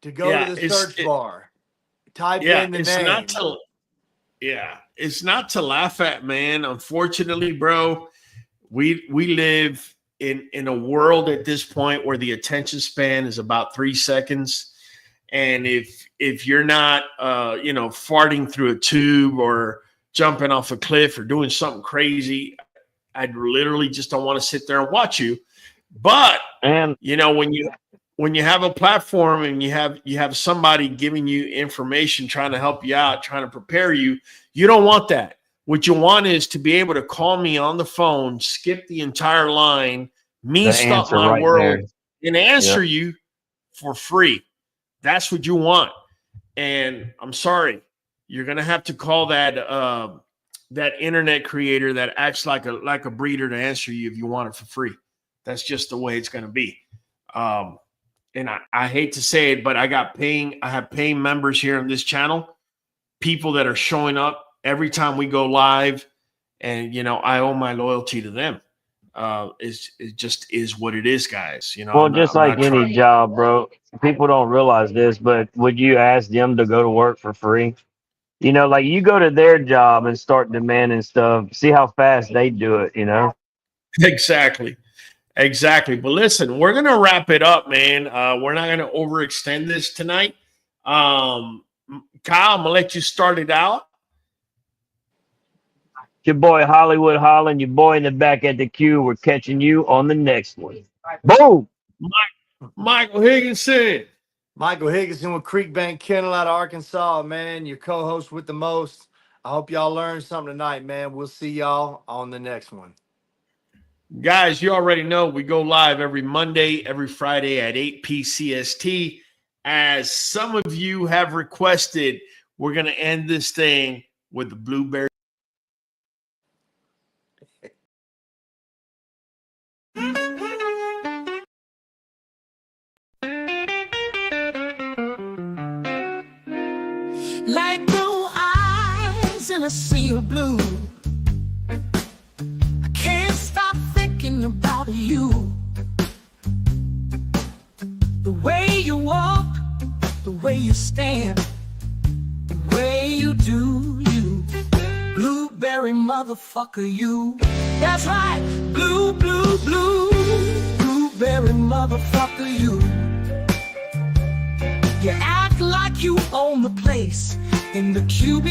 to go Yeah, to the search bar, type Yeah, in the it's name. not to. Yeah, it's not to laugh at, man. Unfortunately, bro, we live in a world at this point where the attention span is about 3 seconds, and if you're not farting through a tube or jumping off a cliff or doing something crazy, I literally just don't want to sit there and watch you. But when you have a platform and you have somebody giving you information, trying to help you out, trying to prepare you, you don't want that. What you want is to be able to call me on the phone, skip the entire line, stop my right world, there, and answer you for free. That's what you want. And I'm sorry, you're gonna have to call that internet creator that acts like a breeder to answer you if you want it for free. That's just the way it's gonna be. And I hate to say it, but I have paying members here on this channel, people that are showing up every time we go live, and I owe my loyalty to them. It just is what it is, guys. Well, just like any job, bro. People don't realize this, but would you ask them to go to work for free? Like you go to their job and start demanding stuff. See how fast they do it. Exactly. But listen, we're gonna wrap it up, man. We're not gonna overextend this tonight. Kyle, I'm gonna let you start it out. Your boy Hollywood Holland, your boy in the back at the queue. We're catching you on the next one. Boom. Michael Higginson. Michael Higginson with QBN Kennel out of Arkansas, man. Your co-host with the most. I hope y'all learned something tonight, man. We'll see y'all on the next one. Guys, you already know we go live every Monday, every Friday at 8 p.m. As some of you have requested, we're going to end this thing with the blueberry. Like blue eyes in a sea of blue, I can't stop thinking about you. The way you walk, the way you stand, the way you do you. Blueberry motherfucker, you. That's right, blueberry motherfucker, you. You act like you own the place in the QB.